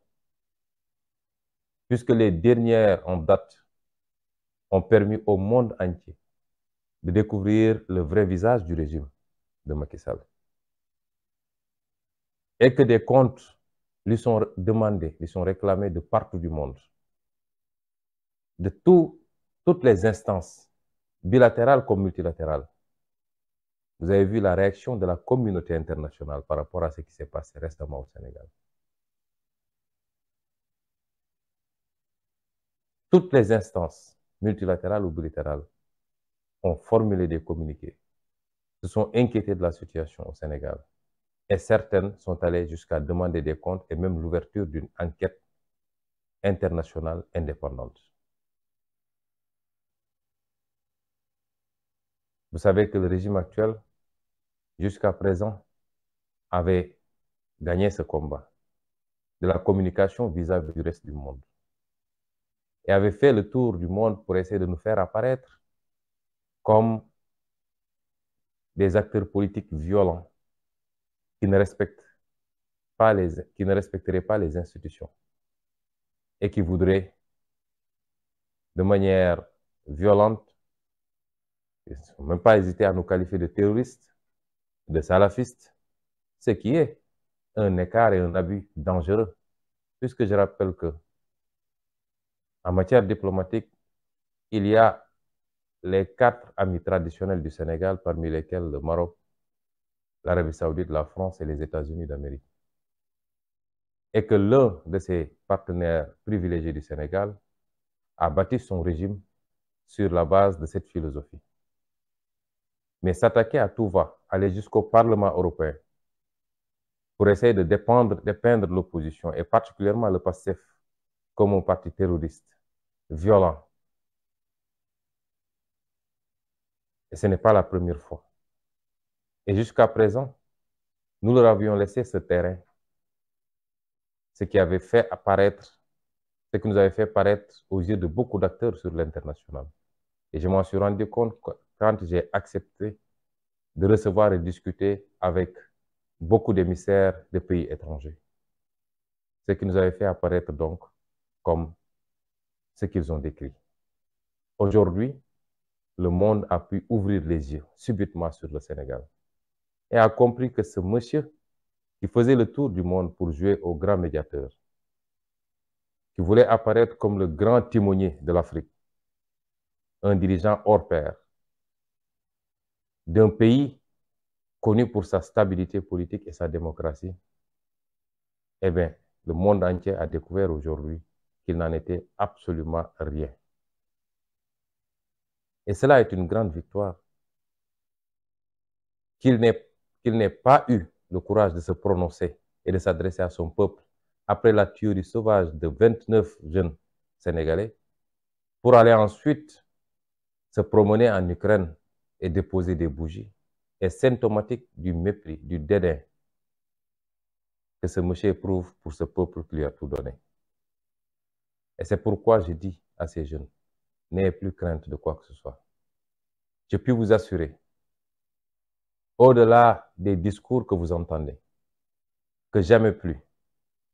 Puisque les dernières en date ont permis au monde entier de découvrir le vrai visage du régime de Macky Sall. Et que des comptes lui sont demandés, lui sont réclamés de partout du monde. De toutes les instances, bilatérales comme multilatérales. Vous avez vu la réaction de la communauté internationale par rapport à ce qui s'est passé récemment au Sénégal. Toutes les instances, multilatérales ou bilatérales, ont formulé des communiqués, se sont inquiétées de la situation au Sénégal. Et certaines sont allées jusqu'à demander des comptes et même l'ouverture d'une enquête internationale indépendante. Vous savez que le régime actuel, jusqu'à présent, avait gagné ce combat de la communication vis-à-vis du reste du monde et avait fait le tour du monde pour essayer de nous faire apparaître comme des acteurs politiques violents qui ne respecteraient pas les institutions et qui voudraient de manière violente, ils n'ont même pas hésité à nous qualifier de terroristes, de salafistes, ce qui est un écart et un abus dangereux, puisque je rappelle que en matière diplomatique, il y a les 4 amis traditionnels du Sénégal, parmi lesquels le Maroc, l'Arabie Saoudite, la France et les États-Unis d'Amérique. Et que l'un de ces partenaires privilégiés du Sénégal a bâti son régime sur la base de cette philosophie. Mais s'attaquer à tout va, aller jusqu'au Parlement européen, pour essayer de dépeindre l'opposition, et particulièrement le PASTEF, comme un parti terroriste, violent. Et ce n'est pas la première fois. Et jusqu'à présent, nous leur avions laissé ce terrain, ce qui nous avait fait apparaître aux yeux de beaucoup d'acteurs sur l'international. Et je m'en suis rendu compte quand j'ai accepté de recevoir et discuter avec beaucoup d'émissaires de pays étrangers. Ce qui nous avait fait apparaître donc comme ce qu'ils ont décrit. Aujourd'hui, le monde a pu ouvrir les yeux subitement sur le Sénégal et a compris que ce monsieur qui faisait le tour du monde pour jouer au grand médiateur, qui voulait apparaître comme le grand timonier de l'Afrique, un dirigeant hors pair, d'un pays connu pour sa stabilité politique et sa démocratie, eh bien, le monde entier a découvert aujourd'hui qu'il n'en était absolument rien. Et cela est une grande victoire. Qu'il n'ait pas eu le courage de se prononcer et de s'adresser à son peuple après la tuerie sauvage de 29 jeunes Sénégalais, pour aller ensuite se promener en Ukraine et déposer des bougies, est symptomatique du mépris, du dédain que ce monsieur éprouve pour ce peuple qui lui a tout donné. Et c'est pourquoi je dis à ces jeunes, n'ayez plus crainte de quoi que ce soit. Je puis vous assurer, au-delà des discours que vous entendez, que jamais plus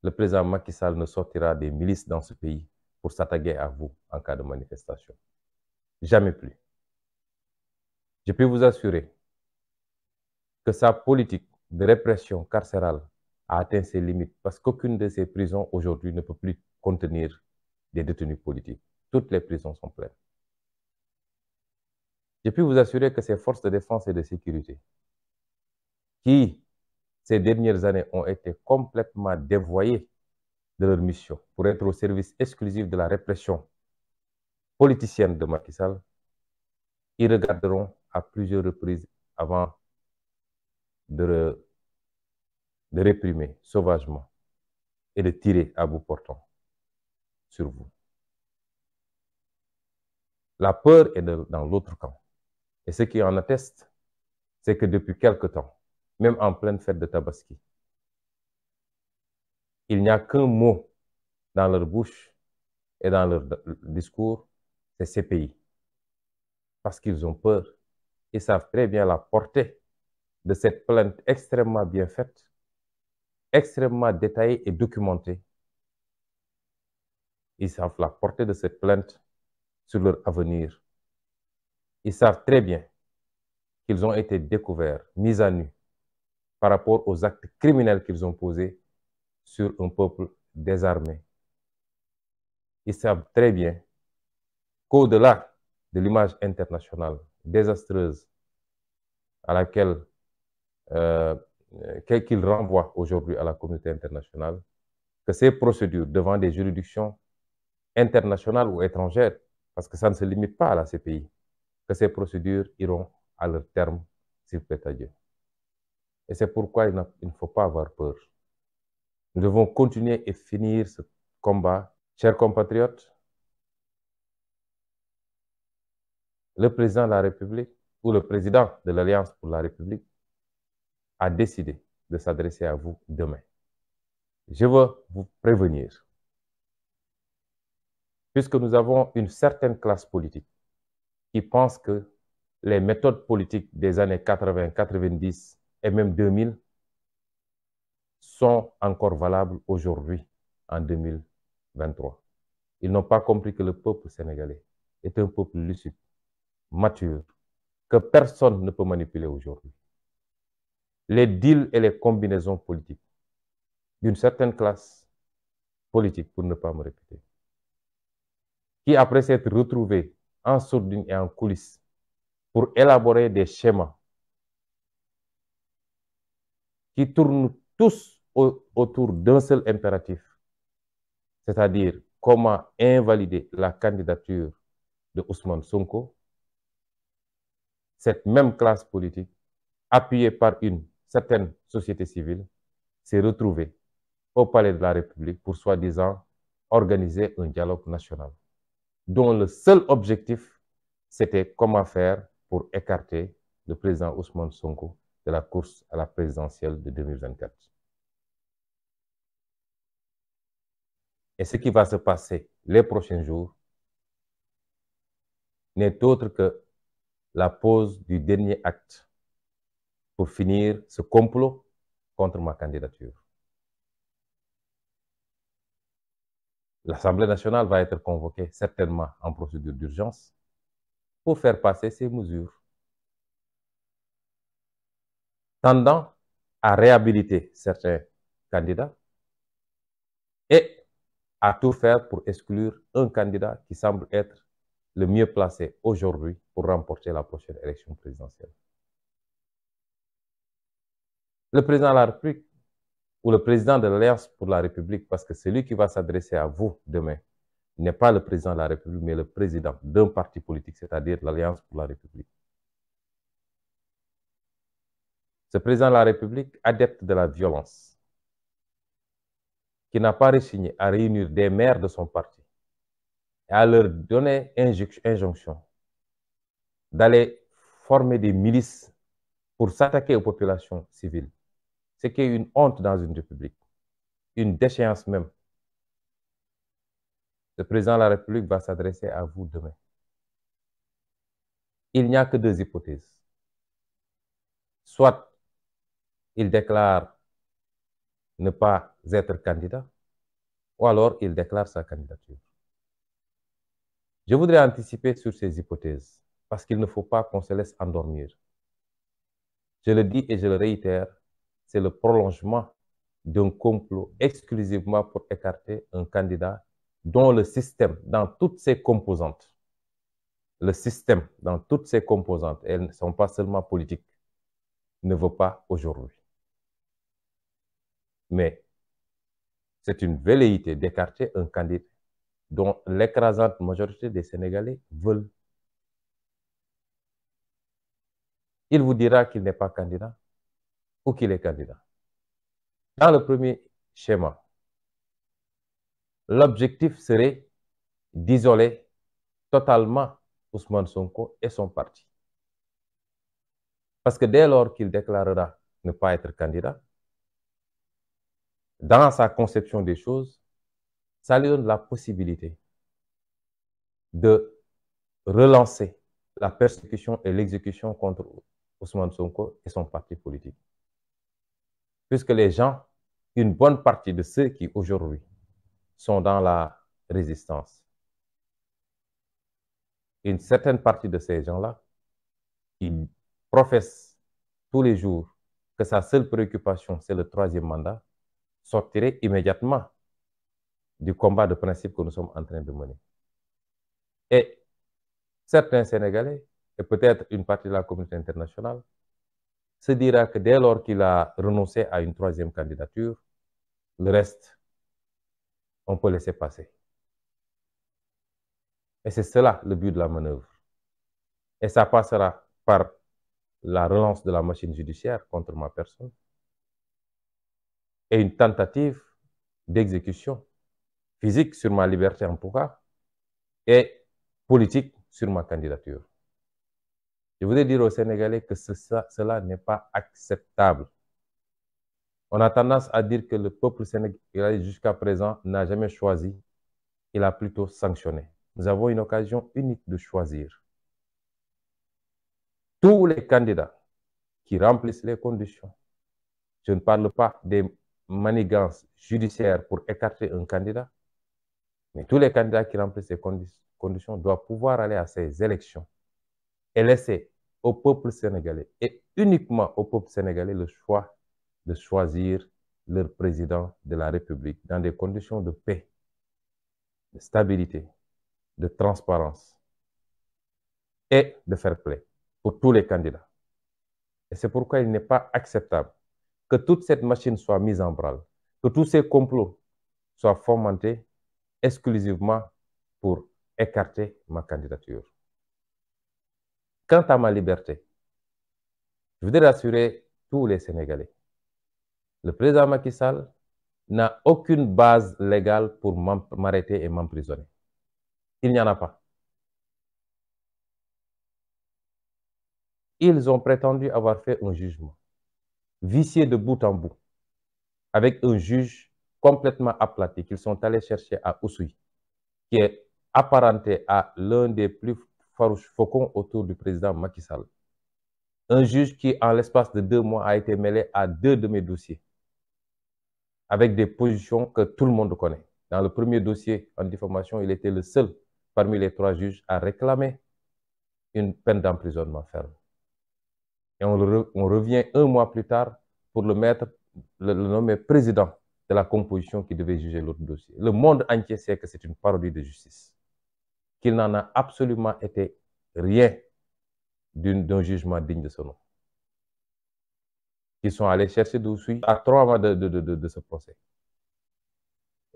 le président Macky Sall ne sortira des milices dans ce pays pour s'attaquer à vous en cas de manifestation. Jamais plus. Je peux vous assurer que sa politique de répression carcérale a atteint ses limites parce qu'aucune de ces prisons aujourd'hui ne peut plus contenir des détenus politiques. Toutes les prisons sont pleines. Je peux vous assurer que ces forces de défense et de sécurité, qui ces dernières années ont été complètement dévoyées de leur mission pour être au service exclusif de la répression politicienne de Macky Sall, ils regarderont à plusieurs reprises avant de réprimer sauvagement et de tirer à bout portant sur vous. La peur est dans l'autre camp. Et ce qui en atteste, c'est que depuis quelque temps, même en pleine fête de Tabaski, Il n'y a qu'un mot dans leur bouche et dans leur discours, c'est CPI. Parce qu'ils ont peur. Ils savent très bien la portée de cette plainte extrêmement bien faite, extrêmement détaillée et documentée. Ils savent la portée de cette plainte sur leur avenir. Ils savent très bien qu'ils ont été découverts, mis à nu, par rapport aux actes criminels qu'ils ont posés sur un peuple désarmé. Ils savent très bien qu'au-delà de l'image internationale désastreuse à laquelle qu'ils renvoient aujourd'hui à la communauté internationale, que ces procédures devant des juridictions internationales ou étrangères, parce que ça ne se limite pas à la CPI, que ces procédures iront à leur terme, s'il plaît à Dieu. Et c'est pourquoi il ne faut pas avoir peur. Nous devons continuer et finir ce combat. Chers compatriotes, le président de la République ou le président de l'Alliance pour la République a décidé de s'adresser à vous demain. Je veux vous prévenir, puisque nous avons une certaine classe politique qui pense que les méthodes politiques des années 80, 90 et même 2000 sont encore valables aujourd'hui, en 2023. Ils n'ont pas compris que le peuple sénégalais est un peuple lucide, mature, que personne ne peut manipuler aujourd'hui. Les deals et les combinaisons politiques d'une certaine classe politique, pour ne pas me répéter, qui, après s'être retrouvés en sourdine et en coulisses pour élaborer des schémas qui tournent tous autour d'un seul impératif, c'est-à-dire comment invalider la candidature de Ousmane Sonko, cette même classe politique, appuyée par une certaine société civile, s'est retrouvée au Palais de la République pour soi-disant organiser un dialogue national, dont le seul objectif, c'était comment faire pour écarter le président Ousmane Sonko de la course à la présidentielle de 2024. Et ce qui va se passer les prochains jours n'est autre que la pose du dernier acte pour finir ce complot contre ma candidature. L'Assemblée nationale va être convoquée certainement en procédure d'urgence pour faire passer ces mesures tendant à réhabiliter certains candidats et à tout faire pour exclure un candidat qui semble être le mieux placé aujourd'hui pour remporter la prochaine élection présidentielle. Le président de la République ou le président de l'Alliance pour la République, parce que celui qui va s'adresser à vous demain n'est pas le président de la République, mais le président d'un parti politique, c'est-à-dire l'Alliance pour la République. Ce président de la République, adepte de la violence, qui n'a pas rechigné à réunir des maires de son parti et à leur donner injonction d'aller former des milices pour s'attaquer aux populations civiles, ce qui est une honte dans une république, une déchéance même. Le président de la République va s'adresser à vous demain. Il n'y a que deux hypothèses. Soit il déclare ne pas être candidat, ou alors il déclare sa candidature. Je voudrais anticiper sur ces hypothèses, parce qu'il ne faut pas qu'on se laisse endormir. Je le dis et je le réitère, c'est le prolongement d'un complot exclusivement pour écarter un candidat dont le système, dans toutes ses composantes, le système, dans toutes ses composantes, elles ne sont pas seulement politiques, ne veut pas aujourd'hui. Mais c'est une velléité d'écarter un candidat dont l'écrasante majorité des Sénégalais veulent. Il vous dira qu'il n'est pas candidat ou qu'il est candidat. Dans le premier schéma, l'objectif serait d'isoler totalement Ousmane Sonko et son parti. Parce que dès lors qu'il déclarera ne pas être candidat, dans sa conception des choses, ça lui donne la possibilité de relancer la persécution et l'exécution contre Ousmane Sonko et son parti politique. Puisque les gens, une bonne partie de ceux qui aujourd'hui sont dans la résistance, une certaine partie de ces gens-là, ils professent tous les jours que sa seule préoccupation, c'est le 3e mandat, sortiraient immédiatement du combat de principe que nous sommes en train de mener. Et certains Sénégalais, et peut-être une partie de la communauté internationale, se dira que dès lors qu'il a renoncé à une 3e candidature, le reste, on peut laisser passer. Et c'est cela le but de la manœuvre. Et ça passera par la relance de la machine judiciaire contre ma personne et une tentative d'exécution physique sur ma liberté en tout cas et politique sur ma candidature. Je voudrais dire aux Sénégalais que cela n'est pas acceptable. On a tendance à dire que le peuple sénégalais jusqu'à présent n'a jamais choisi, il a plutôt sanctionné. Nous avons une occasion unique de choisir. Tous les candidats qui remplissent les conditions, je ne parle pas des manigances judiciaires pour écarter un candidat, mais tous les candidats qui remplissent ces conditions doivent pouvoir aller à ces élections et laisser au peuple sénégalais et uniquement au peuple sénégalais le choix de choisir leur président de la République dans des conditions de paix, de stabilité, de transparence et de fair play pour tous les candidats. Et c'est pourquoi il n'est pas acceptable que toute cette machine soit mise en branle, que tous ces complots soient fomentés exclusivement pour écarter ma candidature. Quant à ma liberté, je voudrais rassurer tous les Sénégalais. Le président Macky Sall n'a aucune base légale pour m'arrêter et m'emprisonner. Il n'y en a pas. Ils ont prétendu avoir fait un jugement vicié de bout en bout, avec un juge complètement aplati qu'ils sont allés chercher à Oussouye, qui est apparenté à l'un des plus farouches faucons autour du président Macky Sall. Un juge qui, en l'espace de 2 mois, a été mêlé à 2 de mes dossiers, avec des positions que tout le monde connaît. Dans le premier dossier en diffamation, il était le seul parmi les 3 juges à réclamer une peine d'emprisonnement ferme. Et on revient 1 mois plus tard pour le nommer président de la composition qui devait juger l'autre dossier. Le monde entier sait que c'est une parodie de justice, qu'il n'en a absolument été rien d'un jugement digne de ce nom. Ils sont allés chercher d'Oussouye à 3 mois de ce procès.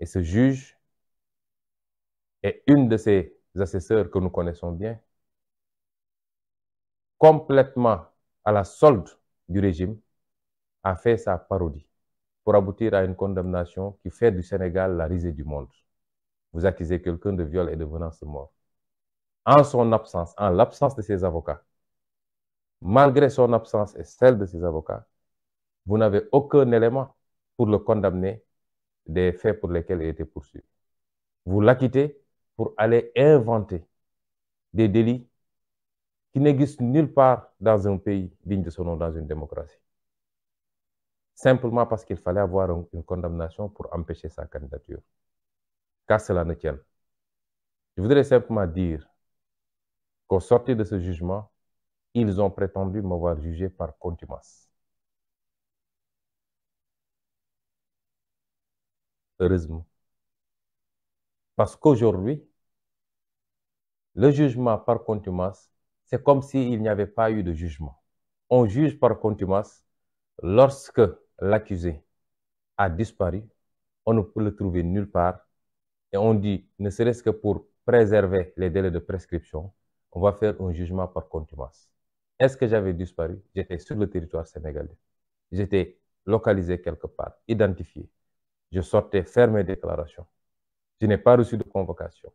Et ce juge et une de ses assesseurs que nous connaissons bien, complètement à la solde du régime, a fait sa parodie pour aboutir à une condamnation qui fait du Sénégal la risée du monde. Vous accusez quelqu'un de viol et de menace de mort. En son absence, en l'absence de ses avocats, malgré son absence et celle de ses avocats, vous n'avez aucun élément pour le condamner des faits pour lesquels il était poursuivi. Vous l'acquittez pour aller inventer des délits qui n'existent nulle part dans un pays digne de son nom, dans une démocratie. Simplement parce qu'il fallait avoir une condamnation pour empêcher sa candidature. Qu'à cela ne tienne. Je voudrais simplement dire qu'au sortir de ce jugement, ils ont prétendu m'avoir jugé par contumace. Heureusement. Parce qu'aujourd'hui, le jugement par contumace, c'est comme s'il n'y avait pas eu de jugement. On juge par contumace lorsque l'accusé a disparu, on ne peut le trouver nulle part, et on dit, ne serait-ce que pour préserver les délais de prescription, on va faire un jugement par contumace. Est-ce que j'avais disparu? J'étais sur le territoire sénégalais. J'étais localisé quelque part, identifié. Je sortais faire mes déclarations. Je n'ai pas reçu de convocation.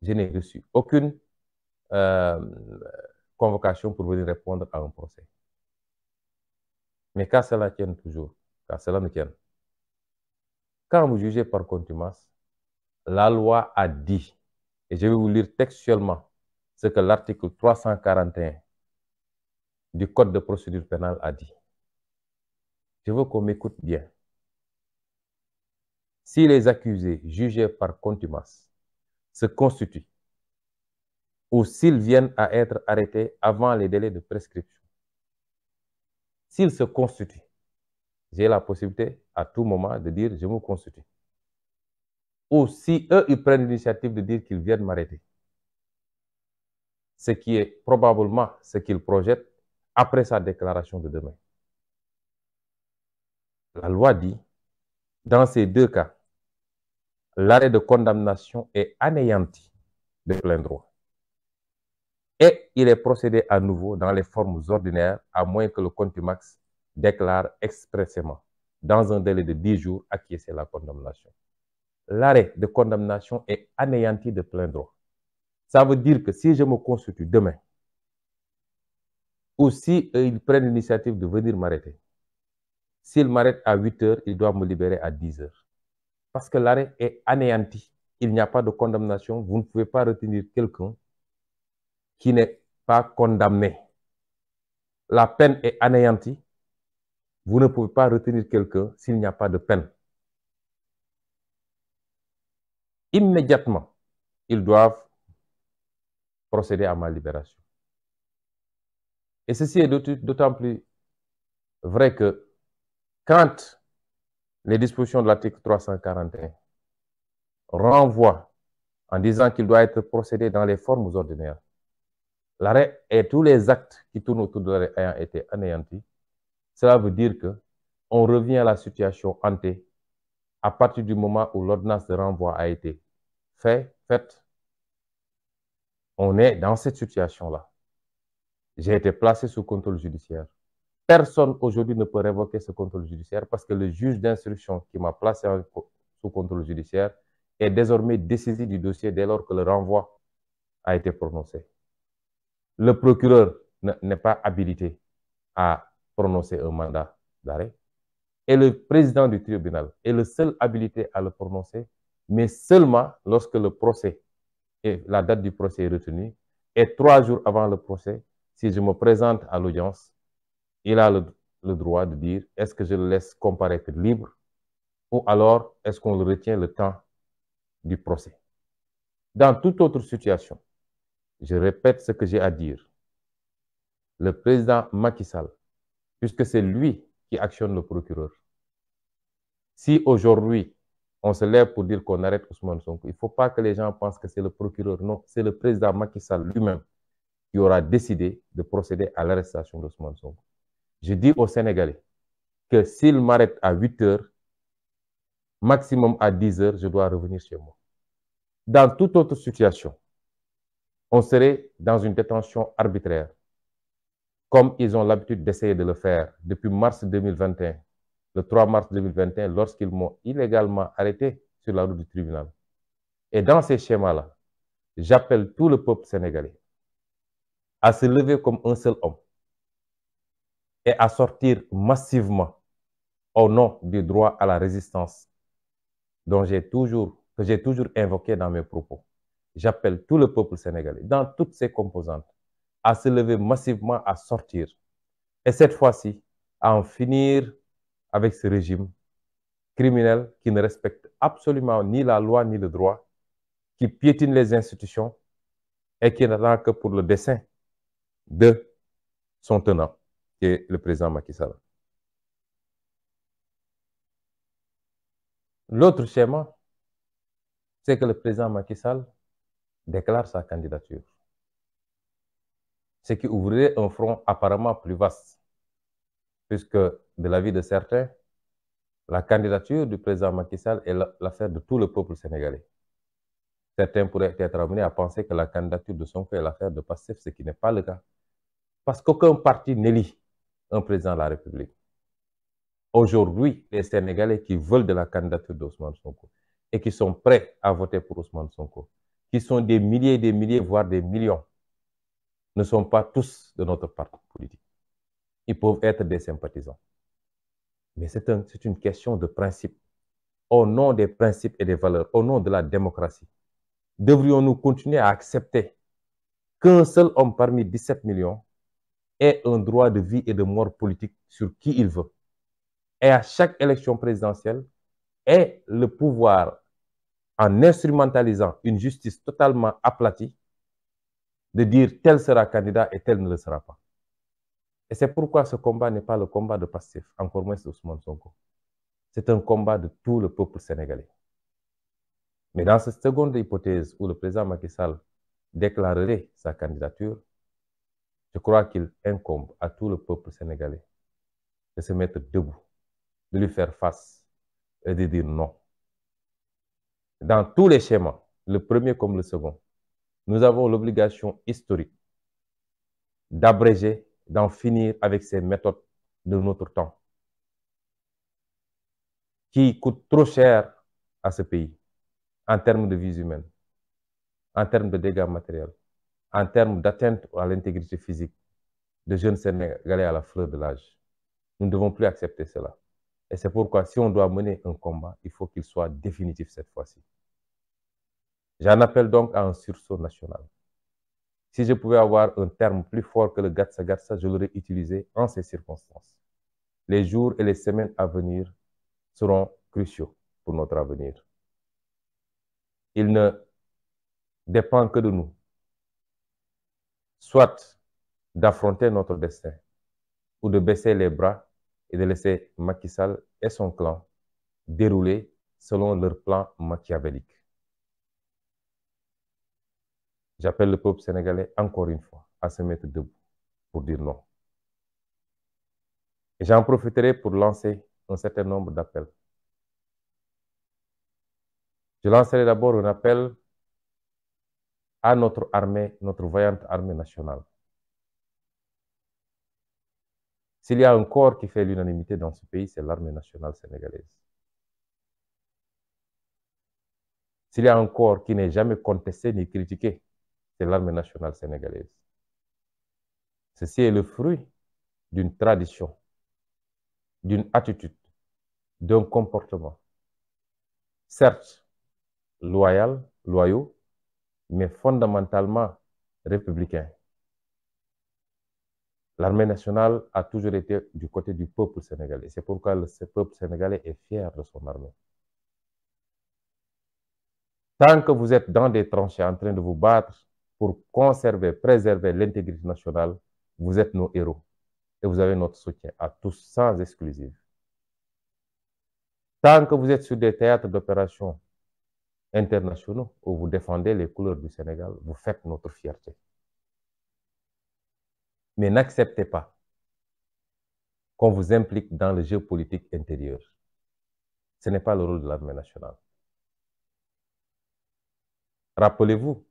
Je n'ai reçu aucune convocation pour venir répondre à un procès. Mais qu'à cela tienne toujours, qu'à cela ne tienne, quand vous jugez par contumace, la loi a dit, et je vais vous lire textuellement ce que l'article 341 du Code de procédure pénale a dit. Je veux qu'on m'écoute bien. Si les accusés jugés par contumace se constituent ou s'ils viennent à être arrêtés avant les délais de prescription, s'ils se constituent, j'ai la possibilité à tout moment de dire je me constitue. Ou si eux, ils prennent l'initiative de dire qu'ils viennent m'arrêter, ce qui est probablement ce qu'ils projettent après sa déclaration de demain. La loi dit, dans ces deux cas, l'arrêt de condamnation est anéanti de plein droit. Et il est procédé à nouveau dans les formes ordinaires, à moins que le contumax déclare expressément, dans un délai de 10 jours, acquiescer la condamnation. L'arrêt de condamnation est anéanti de plein droit. Ça veut dire que si je me constitue demain, ou si ils prennent l'initiative de venir m'arrêter, s'ils m'arrêtent à 8 heures, ils doivent me libérer à 10 heures. Parce que l'arrêt est anéanti. Il n'y a pas de condamnation. Vous ne pouvez pas retenir quelqu'un qui n'est pas condamné. La peine est anéantie. Vous ne pouvez pas retenir quelqu'un s'il n'y a pas de peine. Immédiatement, ils doivent procéder à ma libération. Et ceci est d'autant plus vrai que quand les dispositions de l'article 341 renvoient en disant qu'il doit être procédé dans les formes ordinaires, l'arrêt et tous les actes qui tournent autour de l'arrêt ayant été anéantis, cela veut dire qu'on revient à la situation ante à partir du moment où l'ordonnance de renvoi a été faite. On est dans cette situation-là. J'ai été placé sous contrôle judiciaire. Personne aujourd'hui ne peut révoquer ce contrôle judiciaire parce que le juge d'instruction qui m'a placé sous contrôle judiciaire est désormais dessaisi du dossier dès lors que le renvoi a été prononcé. Le procureur n'est pas habilité à prononcer un mandat d'arrêt et le président du tribunal est le seul habilité à le prononcer, mais seulement lorsque le procès et la date du procès est retenue et 3 jours avant le procès, si je me présente à l'audience, il a le droit de dire est-ce que je le laisse comparaître libre ou alors est-ce qu'on le retient le temps du procès. Dans toute autre situation, je répète ce que j'ai à dire. Le président Macky Sall, puisque c'est lui qui actionne le procureur, si aujourd'hui on se lève pour dire qu'on arrête Ousmane Sonko, il ne faut pas que les gens pensent que c'est le procureur. Non, c'est le président Macky Sall lui-même qui aura décidé de procéder à l'arrestation d'Ousmane Sonko. Je dis aux Sénégalais que s'il m'arrête à 8 heures, maximum à 10 heures, je dois revenir chez moi. Dans toute autre situation, on serait dans une détention arbitraire, comme ils ont l'habitude d'essayer de le faire depuis mars 2021, le 3 mars 2021, lorsqu'ils m'ont illégalement arrêté sur la route du tribunal. Et dans ces schémas-là, j'appelle tout le peuple sénégalais à se lever comme un seul homme et à sortir massivement au nom du droit à la résistance que j'ai toujours invoqué dans mes propos. J'appelle tout le peuple sénégalais, dans toutes ses composantes, à se lever massivement, à sortir. Et cette fois-ci, à en finir avec ce régime criminel qui ne respecte absolument ni la loi ni le droit, qui piétine les institutions et qui n'attend que pour le dessein de son tenant, qui est le président Macky Sall. L'autre schéma, c'est que le président Macky Sall déclare sa candidature. Ce qui ouvrirait un front apparemment plus vaste, puisque de l'avis de certains, la candidature du président Macky Sall est l'affaire de tout le peuple sénégalais. Certains pourraient être amenés à penser que la candidature de Sonko est l'affaire de Pastef, ce qui n'est pas le cas. Parce qu'aucun parti n'élit un président de la République. Aujourd'hui, les Sénégalais qui veulent de la candidature d'Ousmane Sonko et qui sont prêts à voter pour Ousmane Sonko, qui sont des milliers, voire des millions, ne sont pas tous de notre parti politique. Ils peuvent être des sympathisants. Mais c'est une question de principe. au nom des principes et des valeurs, au nom de la démocratie, devrions-nous continuer à accepter qu'un seul homme parmi 17 millions ait un droit de vie et de mort politique sur qui il veut, et à chaque élection présidentielle, ait le pouvoir, en instrumentalisant une justice totalement aplatie, de dire tel sera candidat et tel ne le sera pas. Et c'est pourquoi ce combat n'est pas le combat de Pastef, encore moins d'Ousmane Sonko. C'est un combat de tout le peuple sénégalais. Mais dans cette seconde hypothèse où le président Macky Sall déclarerait sa candidature, je crois qu'il incombe à tout le peuple sénégalais de se mettre debout, de lui faire face et de dire non. Dans tous les schémas, le premier comme le second, nous avons l'obligation historique d'abréger, d'en finir avec ces méthodes de notre temps, qui coûtent trop cher à ce pays, en termes de vies humaines, en termes de dégâts matériels, en termes d'atteinte à l'intégrité physique de jeunes Sénégalais à la fleur de l'âge. Nous ne devons plus accepter cela. Et c'est pourquoi, si on doit mener un combat, il faut qu'il soit définitif cette fois-ci. J'en appelle donc à un sursaut national. Si je pouvais avoir un terme plus fort que le gatsa-gatsa, je l'aurais utilisé en ces circonstances. Les jours et les semaines à venir seront cruciaux pour notre avenir. Il ne dépend que de nous, soit d'affronter notre destin, ou de baisser les bras et de laisser Macky Sall et son clan dérouler selon leur plan machiavélique. J'appelle le peuple sénégalais encore une fois à se mettre debout pour dire non. Et j'en profiterai pour lancer un certain nombre d'appels. Je lancerai d'abord un appel à notre armée, notre vaillante armée nationale. S'il y a un corps qui fait l'unanimité dans ce pays, c'est l'armée nationale sénégalaise. S'il y a un corps qui n'est jamais contesté ni critiqué, c'est l'armée nationale sénégalaise. Ceci est le fruit d'une tradition, d'une attitude, d'un comportement, certes loyaux, mais fondamentalement républicain. L'armée nationale a toujours été du côté du peuple sénégalais. C'est pourquoi ce peuple sénégalais est fier de son armée. Tant que vous êtes dans des tranchées en train de vous battre pour conserver, préserver l'intégrité nationale, vous êtes nos héros. Et vous avez notre soutien à tous, sans exclusive. Tant que vous êtes sur des théâtres d'opérations internationaux où vous défendez les couleurs du Sénégal, vous faites notre fierté. Mais n'acceptez pas qu'on vous implique dans le jeu politique intérieur. Ce n'est pas le rôle de l'armée nationale. Rappelez-vous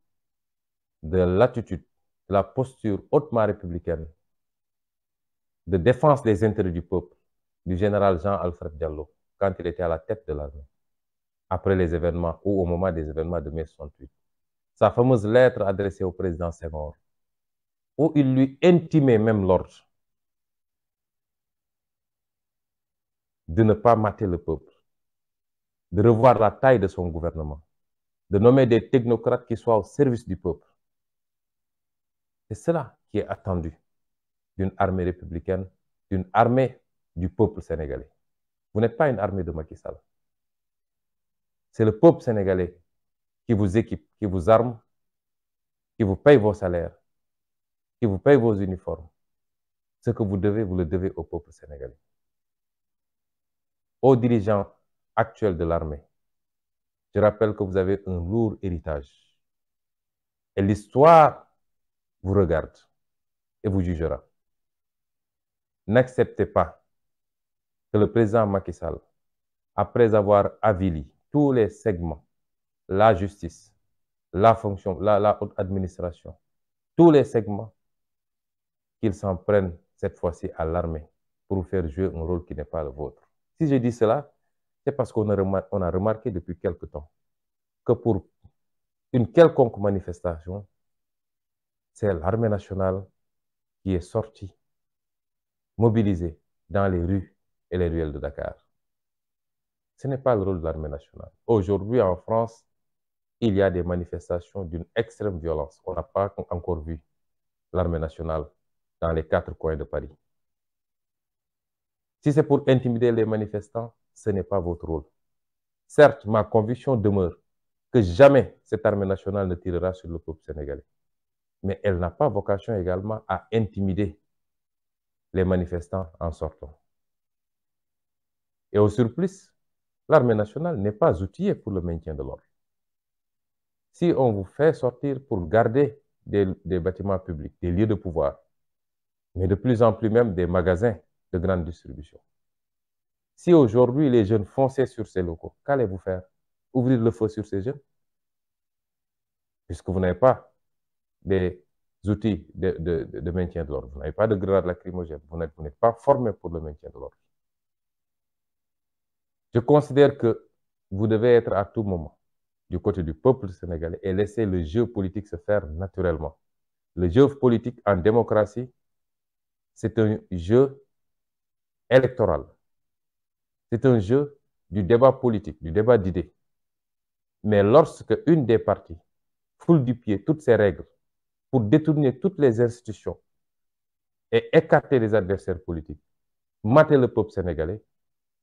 de l'attitude, de la posture hautement républicaine de défense des intérêts du peuple du général Jean-Alfred Diallo quand il était à la tête de l'armée, après les événements ou au moment des événements de mai 68. Sa fameuse lettre adressée au président Senghor, où il lui intimait même l'ordre de ne pas mater le peuple, de revoir la taille de son gouvernement, de nommer des technocrates qui soient au service du peuple. C'est cela qui est attendu d'une armée républicaine, d'une armée du peuple sénégalais. Vous n'êtes pas une armée de Macky Sall. C'est le peuple sénégalais qui vous équipe, qui vous arme, qui vous paye vos salaires, qui vous paye vos uniformes. Ce que vous devez, vous le devez au peuple sénégalais. Aux dirigeants actuels de l'armée, je rappelle que vous avez un lourd héritage. Et l'histoire vous regarde et vous jugera. N'acceptez pas que le président Macky Sall, après avoir avili tous les segments, la justice, la fonction, la haute administration, tous les segments, qu'il s'en prenne cette fois-ci à l'armée pour faire jouer un rôle qui n'est pas le vôtre. Si je dis cela, c'est parce qu'on a remarqué depuis quelque temps que pour une quelconque manifestation, c'est l'armée nationale qui est sortie, mobilisée dans les rues et les ruelles de Dakar. Ce n'est pas le rôle de l'armée nationale. Aujourd'hui, en France, il y a des manifestations d'une extrême violence. On n'a pas encore vu l'armée nationale dans les 4 coins de Paris. Si c'est pour intimider les manifestants, ce n'est pas votre rôle. Certes, ma conviction demeure que jamais cette armée nationale ne tirera sur le peuple sénégalais. Mais elle n'a pas vocation également à intimider les manifestants en sortant. Et au surplus, l'armée nationale n'est pas outillée pour le maintien de l'ordre. Si on vous fait sortir pour garder des bâtiments publics, des lieux de pouvoir, mais de plus en plus même des magasins de grande distribution, si aujourd'hui les jeunes fonçaient sur ces locaux, qu'allez-vous faire? Ouvrir le feu sur ces jeunes? Puisque vous n'avez pas des outils de maintien de l'ordre, vous n'avez pas de grenades lacrymogènes, vous n'êtes pas formé pour le maintien de l'ordre. Je considère que vous devez être à tout moment du côté du peuple sénégalais et laisser le jeu politique se faire naturellement. Le jeu politique en démocratie, c'est un jeu électoral. C'est un jeu du débat politique, du débat d'idées. Mais lorsque une des parties foule du pied toutes ces règles pour détourner toutes les institutions et écarter les adversaires politiques, mater le peuple sénégalais,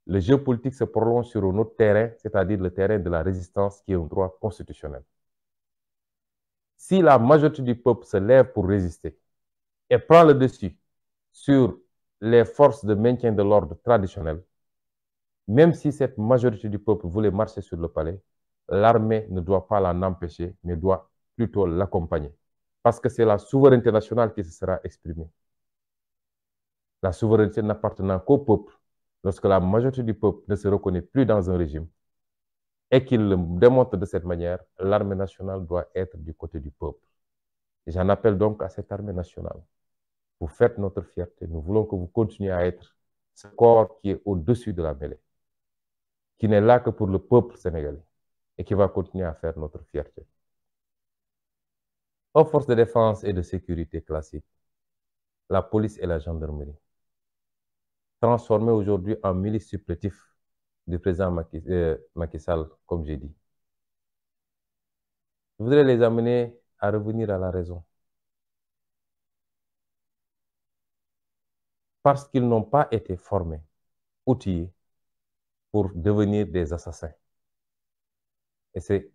le jeu politique se prolonge sur un autre terrain, c'est-à-dire le terrain de la résistance qui est un droit constitutionnel. Si la majorité du peuple se lève pour résister et prend le dessus sur les forces de maintien de l'ordre traditionnelles, même si cette majorité du peuple voulait marcher sur le palais, l'armée ne doit pas l'en empêcher, mais doit plutôt l'accompagner. Parce que c'est la souveraineté nationale qui se sera exprimée. La souveraineté n'appartenant qu'au peuple, lorsque la majorité du peuple ne se reconnaît plus dans un régime, et qu'il le démontre de cette manière, l'armée nationale doit être du côté du peuple. J'en appelle donc à cette armée nationale. Vous faites notre fierté. Nous voulons que vous continuiez à être ce corps qui est au-dessus de la mêlée, qui n'est là que pour le peuple sénégalais et qui va continuer à faire notre fierté. Aux forces de défense et de sécurité classiques, la police et la gendarmerie, transformées aujourd'hui en milices supplétifs du président Macky Sall, comme j'ai dit. Je voudrais les amener à revenir à la raison. Parce qu'ils n'ont pas été formés, outillés pour devenir des assassins. Et c'est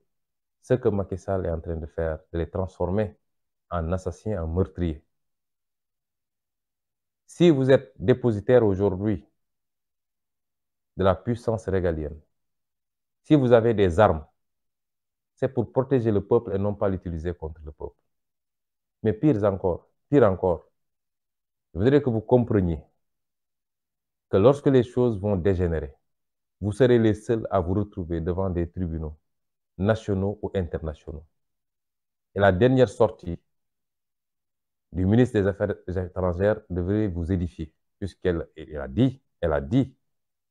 ce que Macky Sall est en train de faire, de les transformer en assassins, en meurtriers. Si vous êtes dépositaire aujourd'hui de la puissance régalienne, si vous avez des armes, c'est pour protéger le peuple et non pas l'utiliser contre le peuple. Mais pire encore, je voudrais que vous compreniez que lorsque les choses vont dégénérer, vous serez les seuls à vous retrouver devant des tribunaux nationaux ou internationaux. Et la dernière sortie du ministre des Affaires étrangères devrait vous édifier, puisqu'elle a dit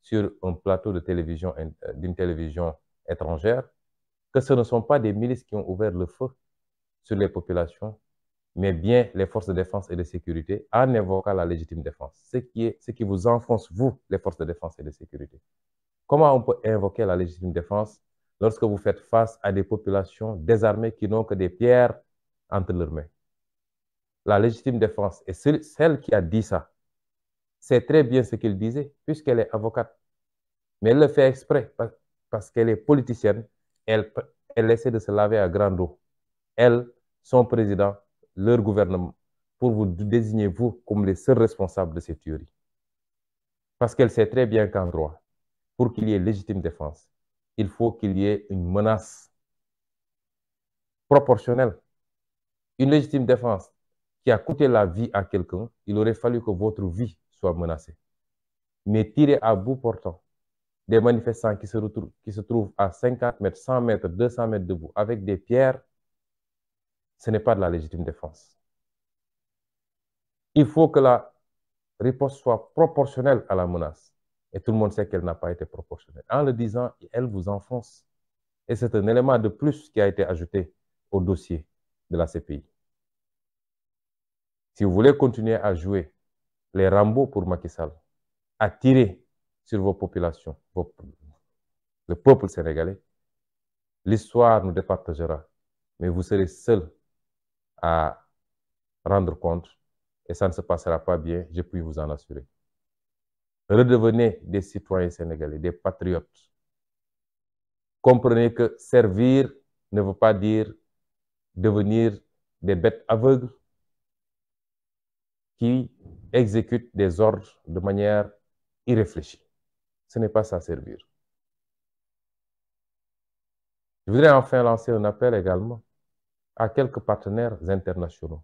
sur un plateau de télévision, d'une télévision étrangère, que ce ne sont pas des milices qui ont ouvert le feu sur les populations, mais bien les forces de défense et de sécurité, en invoquant la légitime défense. Ce qui vous enfonce, vous, les forces de défense et de sécurité. Comment on peut invoquer la légitime défense lorsque vous faites face à des populations désarmées qui n'ont que des pierres entre leurs mains? La légitime défense, et celle qui a dit ça, c'est très bien ce qu'il disait, puisqu'elle est avocate. Mais elle le fait exprès, parce qu'elle est politicienne, elle essaie de se laver à grande eau. Elle, son président, leur gouvernement, pour vous désigner, vous, comme les seuls responsables de ces tueries. Parce qu'elle sait très bien qu'en droit, pour qu'il y ait légitime défense, il faut qu'il y ait une menace proportionnelle. Une légitime défense qui a coûté la vie à quelqu'un, il aurait fallu que votre vie soit menacée. Mais tirer à bout portant des manifestants qui se trouvent à 50 mètres, 100 mètres, 200 mètres de vous, avec des pierres, ce n'est pas de la légitime défense. Il faut que la riposte soit proportionnelle à la menace. Et tout le monde sait qu'elle n'a pas été proportionnelle. En le disant, elle vous enfonce. Et c'est un élément de plus qui a été ajouté au dossier de la CPI. Si vous voulez continuer à jouer les Rambo pour Macky Sall, à tirer sur vos populations, le peuple sénégalais, l'histoire nous départagera, mais vous serez seuls à rendre compte et ça ne se passera pas bien, je puis vous en assurer. Redevenez des citoyens sénégalais, des patriotes. Comprenez que servir ne veut pas dire devenir des bêtes aveugles qui exécutent des ordres de manière irréfléchie. Ce n'est pas ça servir. Je voudrais enfin lancer un appel également à quelques partenaires internationaux,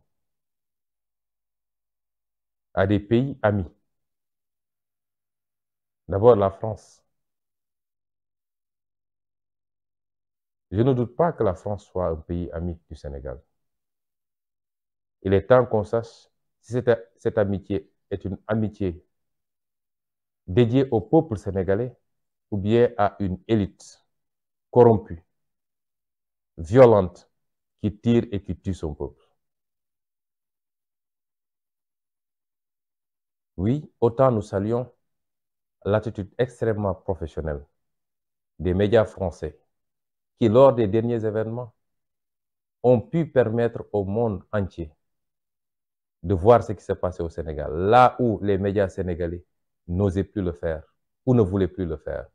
à des pays amis. D'abord la France. Je ne doute pas que la France soit un pays ami du Sénégal. Il est temps qu'on sache si cette amitié est une amitié dédiée au peuple sénégalais ou bien à une élite corrompue, violente, qui tire et qui tue son peuple. Oui, autant nous saluons l'attitude extrêmement professionnelle des médias français qui, lors des derniers événements, ont pu permettre au monde entier de voir ce qui s'est passé au Sénégal, là où les médias sénégalais n'osaient plus le faire ou ne voulaient plus le faire.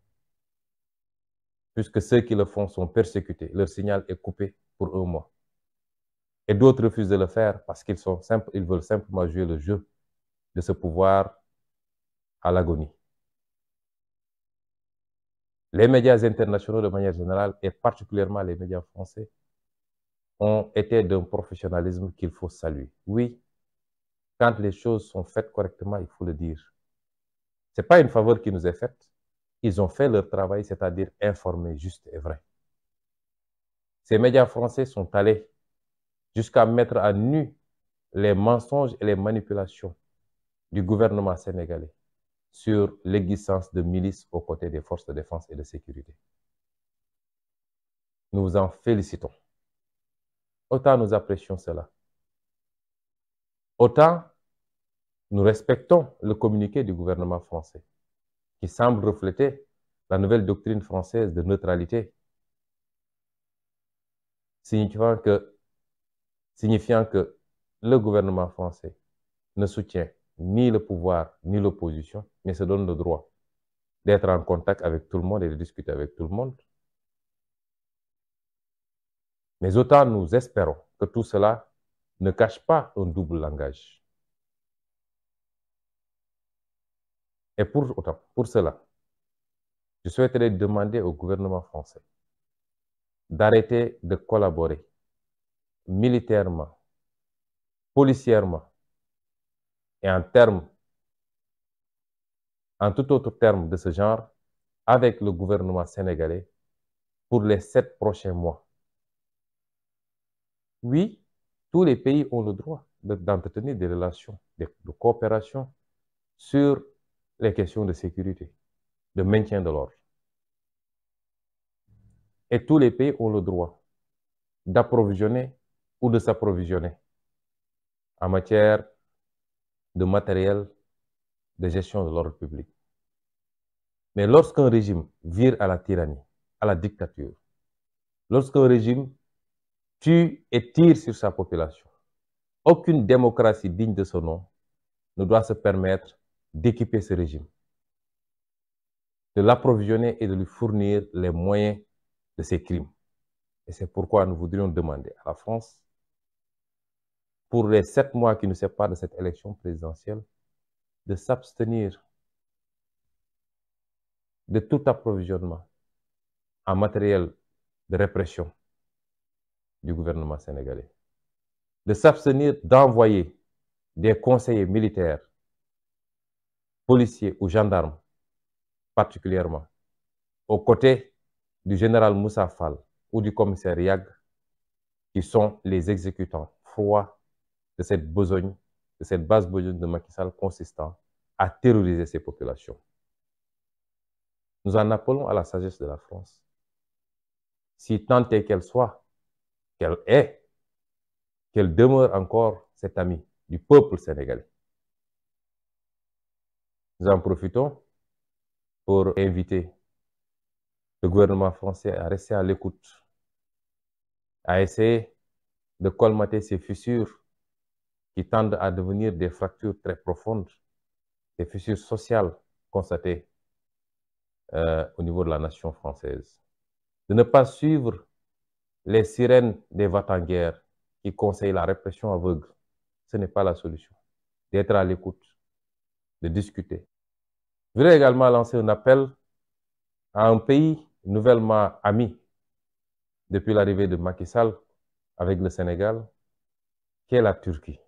Puisque ceux qui le font sont persécutés, leur signal est coupé pour un mois. Et d'autres refusent de le faire parce qu'ils veulent simplement jouer le jeu de ce pouvoir à l'agonie. Les médias internationaux de manière générale, et particulièrement les médias français, ont été d'un professionnalisme qu'il faut saluer. Oui, quand les choses sont faites correctement, il faut le dire. Ce n'est pas une faveur qui nous est faite. Ils ont fait leur travail, c'est-à-dire informer juste et vrai. Ces médias français sont allés jusqu'à mettre à nu les mensonges et les manipulations du gouvernement sénégalais sur l'existence de milices aux côtés des forces de défense et de sécurité. Nous vous en félicitons. Autant nous apprécions cela. Autant nous respectons le communiqué du gouvernement français qui semble refléter la nouvelle doctrine française de neutralité, signifiant que le gouvernement français ne soutient ni le pouvoir ni l'opposition, mais se donne le droit d'être en contact avec tout le monde et de discuter avec tout le monde. Mais autant nous espérons que tout cela ne cache pas un double langage. Et pour cela, je souhaiterais demander au gouvernement français d'arrêter de collaborer militairement, policièrement et en tout autre terme de ce genre avec le gouvernement sénégalais pour les 7 prochains mois. Oui, tous les pays ont le droit d'entretenir des relations de coopération sur les questions de sécurité, de maintien de l'ordre. Et tous les pays ont le droit d'approvisionner ou de s'approvisionner en matière de matériel de gestion de l'ordre public. Mais lorsqu'un régime vire à la tyrannie, à la dictature, lorsqu'un régime tue et tire sur sa population, aucune démocratie digne de ce nom ne doit se permettre d'équiper ce régime, de l'approvisionner et de lui fournir les moyens de ses crimes. Et c'est pourquoi nous voudrions demander à la France, pour les 7 mois qui nous séparent de cette élection présidentielle, de s'abstenir de tout approvisionnement en matériel de répression du gouvernement sénégalais, de s'abstenir d'envoyer des conseillers militaires, policiers ou gendarmes, particulièrement, aux côtés du général Moussa Fall ou du commissaire Yag, qui sont les exécutants froids de cette besogne, de cette basse besogne de Macky Sall consistant à terroriser ces populations. Nous en appelons à la sagesse de la France, si tant est qu'elle soit, qu'elle demeure encore cette amie du peuple sénégalais. Nous en profitons pour inviter Le gouvernement français a resté à l'écoute, a essayé de colmater ces fissures qui tendent à devenir des fractures très profondes, des fissures sociales constatées au niveau de la nation française. De ne pas suivre les sirènes des va-t-en-guerre qui conseillent la répression aveugle. Ce n'est pas la solution. D'être à l'écoute, de discuter. Je voudrais également lancer un appel à un pays nouvellement ami depuis l'arrivée de Macky Sall avec le Sénégal, qui est la Turquie.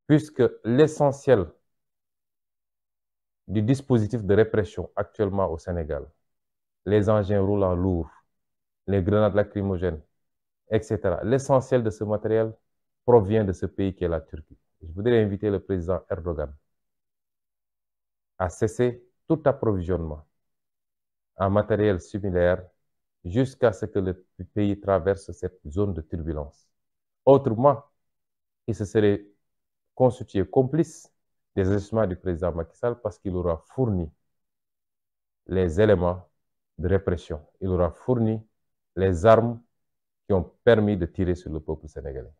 Puisque l'essentiel du dispositif de répression actuellement au Sénégal, les engins roulants lourds, les grenades lacrymogènes, etc., l'essentiel de ce matériel provient de ce pays qui est la Turquie. Je voudrais inviter le président Erdogan à cesser tout approvisionnement en matériel similaire jusqu'à ce que le pays traverse cette zone de turbulence. Autrement, il se serait constitué complice des agissements du président Macky Sall parce qu'il aura fourni les éléments de répression. Il aura fourni les armes qui ont permis de tirer sur le peuple sénégalais.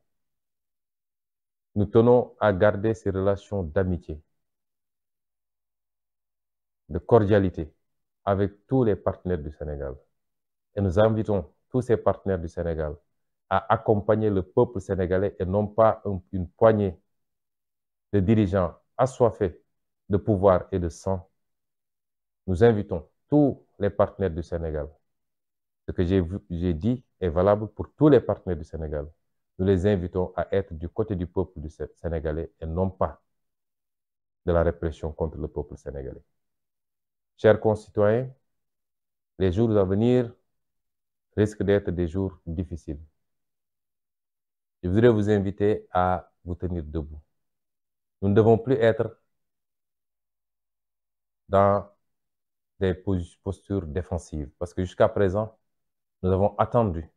Nous tenons à garder ces relations d'amitié, de cordialité avec tous les partenaires du Sénégal. Et nous invitons tous ces partenaires du Sénégal à accompagner le peuple sénégalais et non pas une poignée de dirigeants assoiffés de pouvoir et de sang. Nous invitons tous les partenaires du Sénégal. Ce que j'ai dit est valable pour tous les partenaires du Sénégal. Nous les invitons à être du côté du peuple du Sénégalais et non pas de la répression contre le peuple sénégalais. Chers concitoyens, les jours à venir risquent d'être des jours difficiles. Je voudrais vous inviter à vous tenir debout. Nous ne devons plus être dans des postures défensives parce que jusqu'à présent, nous avons attendu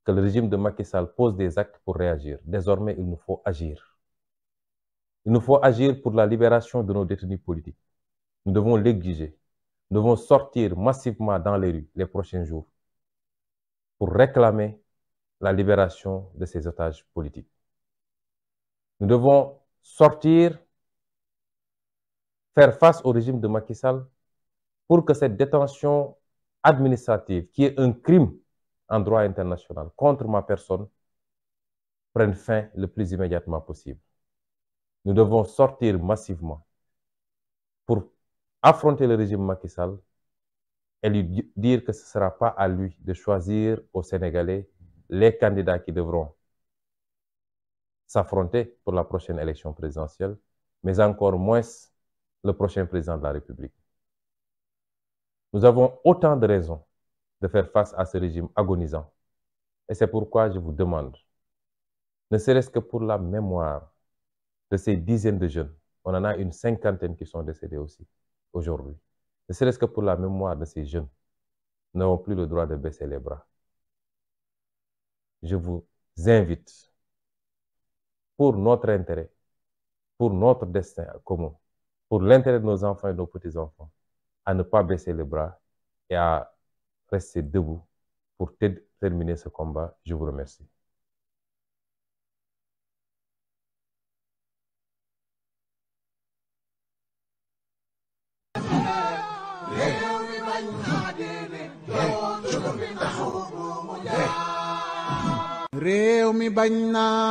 que le régime de Macky Sall pose des actes pour réagir. Désormais, il nous faut agir. Il nous faut agir pour la libération de nos détenus politiques. Nous devons l'exiger. Nous devons sortir massivement dans les rues les prochains jours pour réclamer la libération de ces otages politiques. Nous devons sortir, faire face au régime de Macky Sall pour que cette détention administrative, qui est un crime en droit international contre ma personne, prenne fin le plus immédiatement possible. Nous devons sortir massivement pour affronter le régime Macky Sall et lui dire que ce ne sera pas à lui de choisir aux Sénégalais les candidats qui devront s'affronter pour la prochaine élection présidentielle, mais encore moins le prochain président de la République. Nous avons autant de raisons de faire face à ce régime agonisant. Et c'est pourquoi je vous demande, ne serait-ce que pour la mémoire de ces dizaines de jeunes, on en a une cinquantaine qui sont décédés aussi aujourd'hui, ne serait-ce que pour la mémoire de ces jeunes, nous n'avons plus le droit de baisser les bras. Je vous invite, pour notre intérêt, pour notre destin commun, pour l'intérêt de nos enfants et de nos petits-enfants, à ne pas baisser les bras et à rester debout pour terminer ce combat. Je vous remercie. réew mi bañ naa